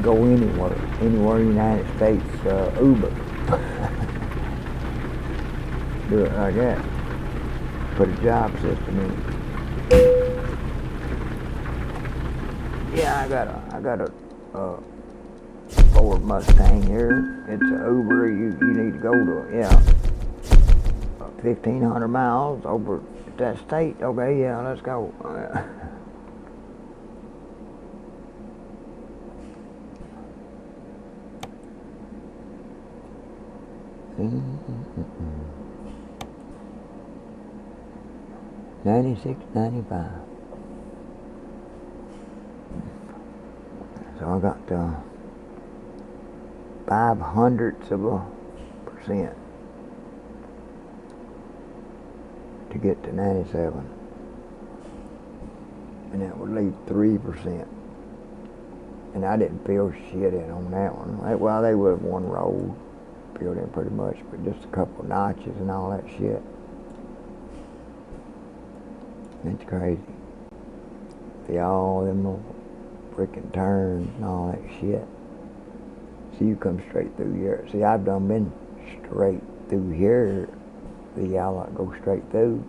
[SPEAKER 1] go anywhere in the United States Uber. Do it like that. Put a job system in it. Yeah, I got a Ford Mustang here. It's an Uber. You need to go to 1,500 miles over that state. Okay, yeah, let's go. $96.95. So I got 0.05% to get to 97, and that would leave 3%. And I didn't fill shit in on that one. Well, they would have one road filled in pretty much, but just a couple of notches and all that shit. It's crazy. See all them little freaking turns and all that shit. See, you come straight through here. See, I've done been straight through here. See, y'all go straight through.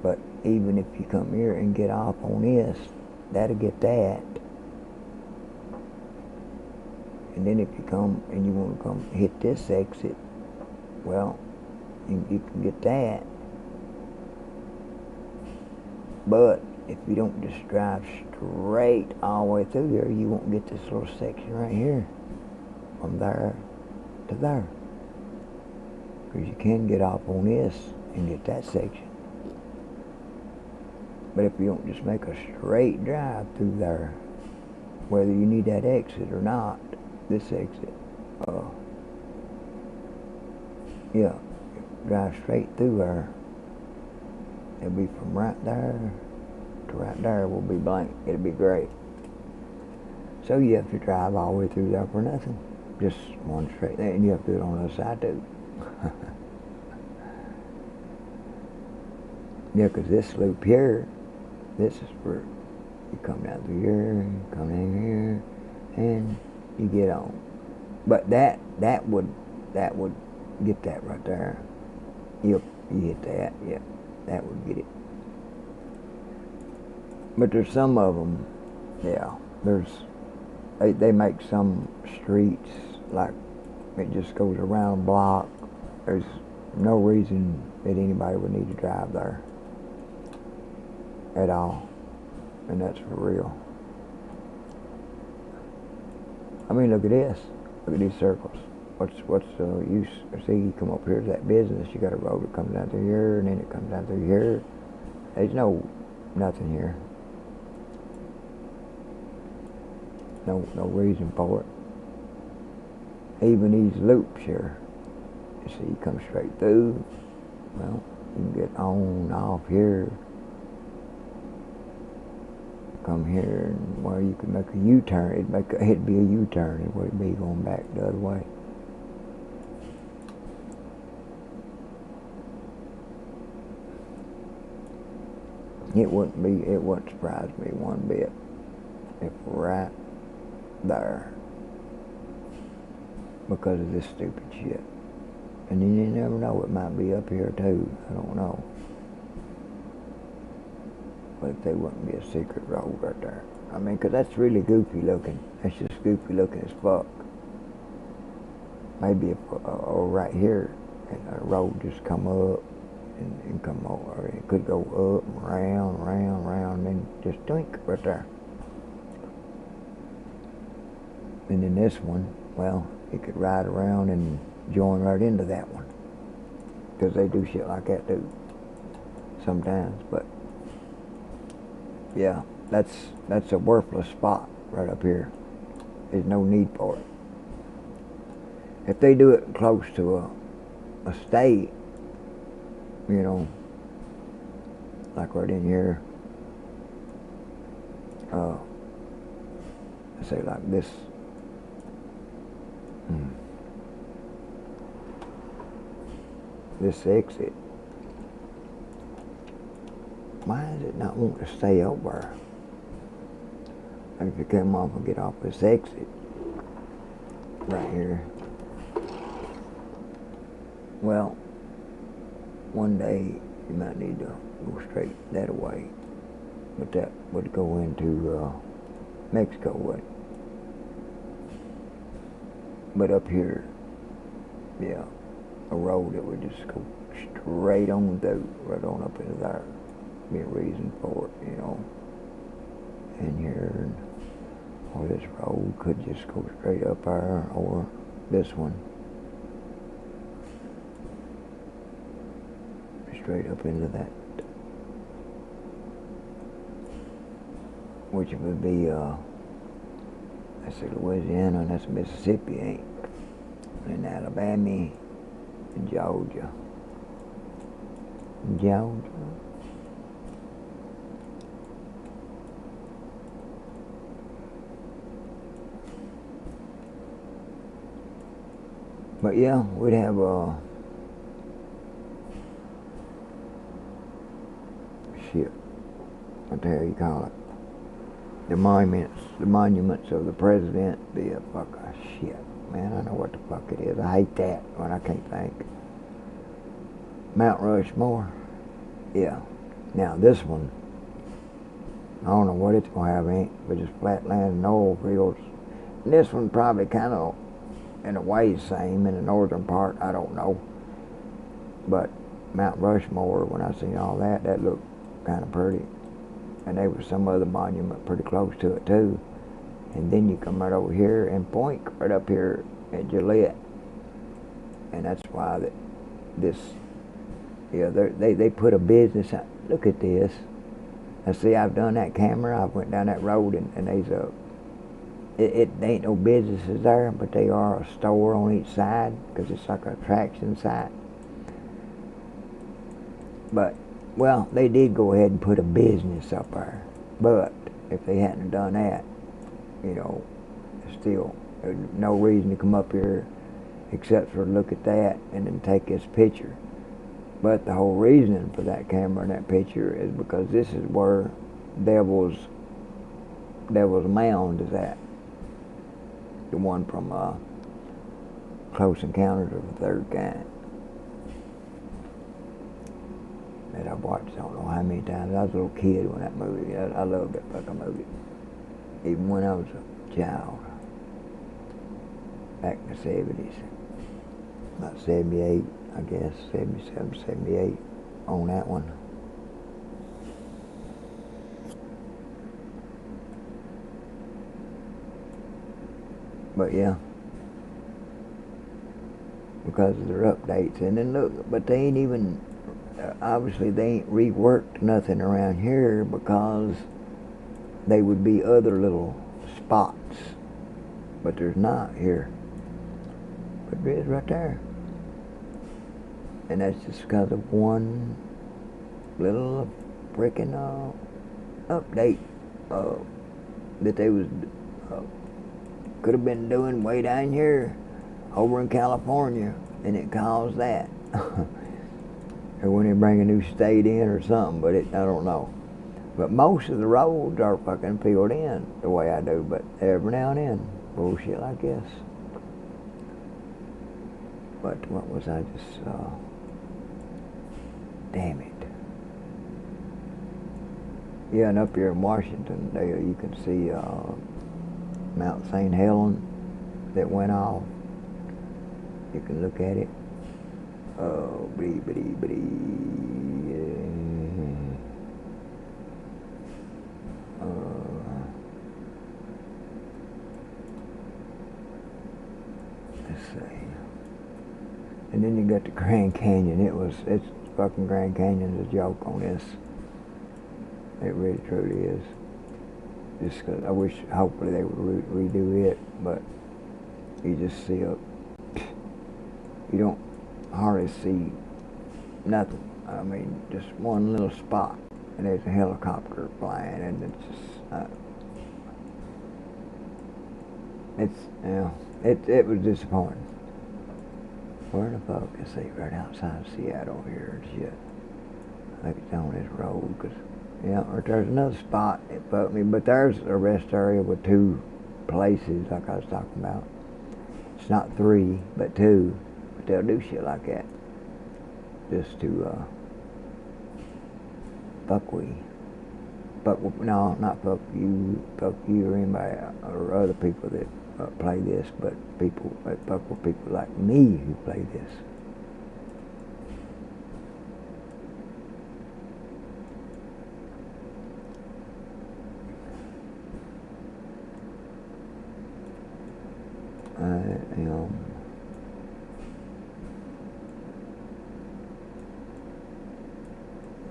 [SPEAKER 1] But even if you come here and get off on this, that'll get that. And then if you come and you want to come hit this exit, well, you can get that. But if you don't just drive straight all the way through here, you won't get this little section right here, from there to there. because you can get off on this and get that section. But if you don't just make a straight drive through there, whether you need that exit or not, this exit, yeah, drive straight through there. It'll be from right there to right there will be blank. It'll be great. So you have to drive all the way through there for nothing. Just one straight there, and you have to do it on the other side too. Yeah, because this loop here, this is where you come down through here, you come in here, and you get on. But that would get that right there. Yep, you hit that. Yeah, that would get it. But there's some of them. Yeah, they make some streets like it just goes around a block. There's no reason that anybody would need to drive there at all, and that's for real. I mean, look at this. Look at these circles. What's the use? See, you come up here to that business. You got a road that comes down through here, and then it comes down through here. There's nothing here. No reason for it. Even these loops here. You see, you come straight through. Well, you can get on, off here. Come here, and well, you could make a U-turn. It'd be a U-turn. It would be going back the other way. It wouldn't surprise me one bit if right there, because of this stupid shit. And then you never know, it might be up here too. I don't know. But if there wouldn't be a secret road right there. I mean, because that's really goofy looking. That's just goofy looking as fuck. Maybe if, right here, and a road just come up and come over. It could go up and round, and just twink right there. And then this one, well, it could ride around and join right into that one. Because they do shit like that too. Sometimes, but yeah, that's a worthless spot right up here. There's no need for it. If they do it close to a state, you know, like right in here, say like this. This exit. Why does it not want to stay over? If you come off and get off this exit right here. Well, one day you might need to go straight that way, but that would go into Mexico way. But up here, yeah, a road that would just go straight on through, right on up into there. Be a reason for it, you know. And here, or this road could just go straight up there, or this one. Straight up into that. Which would be, that's Louisiana, and that's Mississippi, ain't? And Alabama, and Georgia. But yeah, we'd have shit. What the hell you call it? The monuments of the president be a fuck of shit. Man, I know what the fuck it is. I hate that when I can't think. Mount Rushmore. Yeah. Now this one, I don't know what it's gonna have, ain't, but just flat land and oil fields. And this one probably kind of, in a way, the same in the northern part. I don't know. But Mount Rushmore, when I seen all that, that looked kind of pretty. And there was some other monument pretty close to it too. And then you come right over here and point right up here at Gillette. And that's why that this, they put a business out. Look at this. Now see, I've done that camera. I went down that road, and there's it ain't no businesses there, but they are a store on each side, because it's like an attraction site. But, well, they did go ahead and put a business up there. But if they hadn't done that, still, there's no reason to come up here except for look at that and then take this picture. But the whole reason for that camera and that picture is because this is where Devil's Mound is at. The one from Close Encounters of the Third Kind. That I've watched I don't know how many times. I was a little kid when that movie. I loved that fucking movie. Even when I was a child. Back in the 70s. About 78, I guess. 77, 78 on that one. But yeah. Because of their updates. And then look, but they ain't even... obviously they ain't reworked nothing around here, because they would be other little spots, but there's not here, but there is right there, and that's just because of one little freaking update that they was could have been doing way down here over in California, and it caused that. Or when they bring a new state in or something, but I don't know. But most of the roads are fucking filled in the way I do, but every now and then, bullshit like this. But what was I just, damn it. Yeah, and up here in Washington, you can see Mount St. Helens that went off. You can look at it. Oh, let's see. And then you got the Grand Canyon. It's fucking Grand Canyon's a joke on this. It really truly is. Just 'cause I wish, hopefully they would redo it, but you just see you don't hardly see nothing. I mean, just one little spot, and there's a helicopter flying, and it's just, it was disappointing. Where the fuck is he? Right outside Seattle here and shit. I think it's on this road, cause there's another spot that bugged me, but there's a rest area with 2 places like I was talking about. It's not 3, but 2. They'll do shit like that just to fuck with you. No, not fuck you or anybody or other people that play this, but people that fuck with people like me who play this.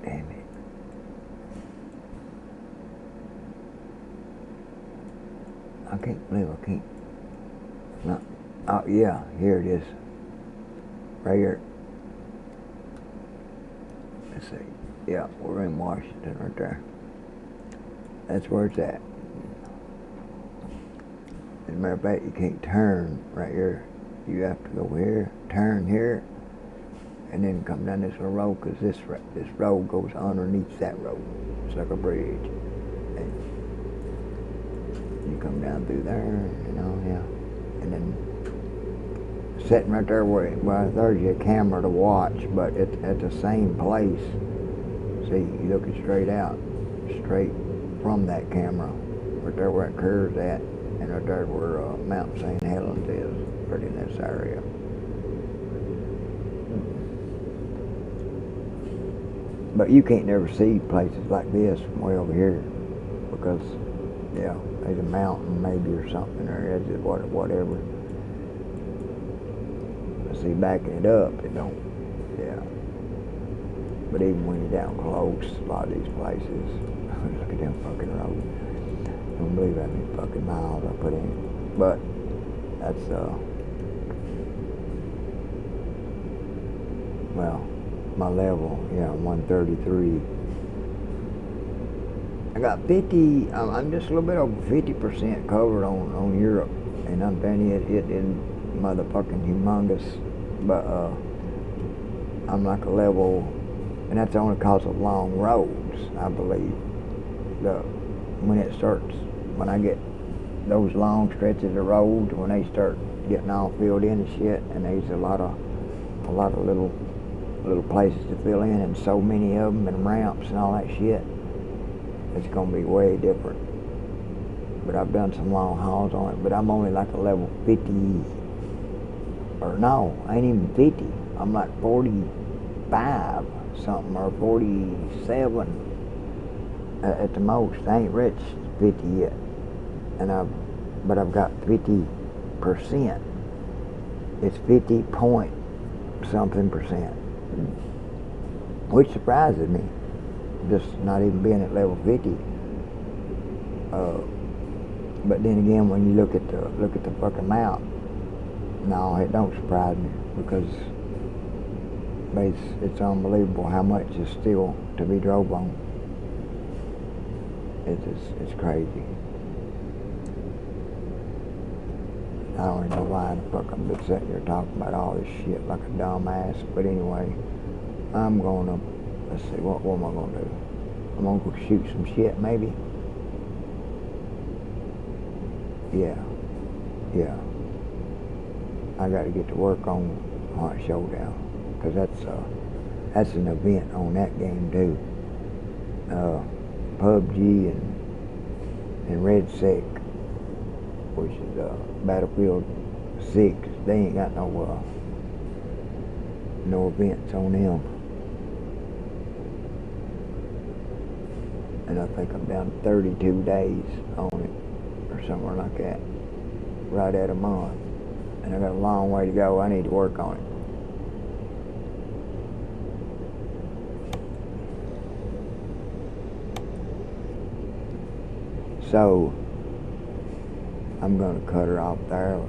[SPEAKER 1] Damn it. I can't believe I can't. No. Oh, yeah, here it is. Right here. Let's see. Yeah, we're in Washington right there. That's where it's at. As a matter of fact, you can't turn right here. You have to go here, turn here, and then come down this little road, because this road goes underneath that road. It's like a bridge. And you come down through there, and then sitting right there where there's your camera to watch, but it's at the same place. See, you're looking straight out, straight from that camera, right there where it curves at, and right there where Mount St. Helens is, right in this area. But you can't never see places like this from way over here, because, there's a mountain maybe or something, or is it whatever. See, backing it up, it don't. Yeah. But even when you're down close, a lot of these places, look at them fucking roads. I don't believe how many fucking miles I put in. But that's well, my level, yeah, 133. I got 50. I'm just a little bit over 50% covered on Europe, and I'm telling you, it isn't motherfucking humongous, but I'm like a level, and that's only because of long roads, I believe. When I get those long stretches of roads, when they start getting all filled in and shit, and there's a lot of little places to fill in, and so many of them, and ramps and all that shit, it's gonna be way different. But I've done some long hauls on it, but I'm only like a level 50, or no, I ain't even 50. I'm like 45 something, or 47 at the most. I ain't reached 50 yet, but I've got 50%. It's 50 point something percent, which surprises me. Just not even being at level 50. But then again, when you look at the fucking map, no, it don't surprise me, because it's unbelievable how much is still to be drove on. It's crazy. I don't even know why the fuck I'm just sitting here talking about all this shit like a dumbass. But anyway, I'm gonna, let's see, what am I gonna do? I'm gonna go shoot some shit, maybe. Yeah. I gotta get to work on Hunt Showdown, because that's an event on that game too. PUBG and Red Sec, which is Battlefield 6. They ain't got no events on them. And I think I'm down 32 days on it, or somewhere like that. Right at a month. And I got a long way to go. I need to work on it. So I'm gonna cut her off there,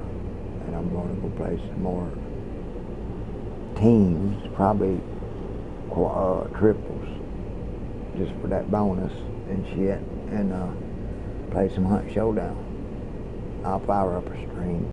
[SPEAKER 1] and I'm gonna go play some more teams, probably triples, just for that bonus and shit, and play some Hunt Showdown. I'll fire up a stream.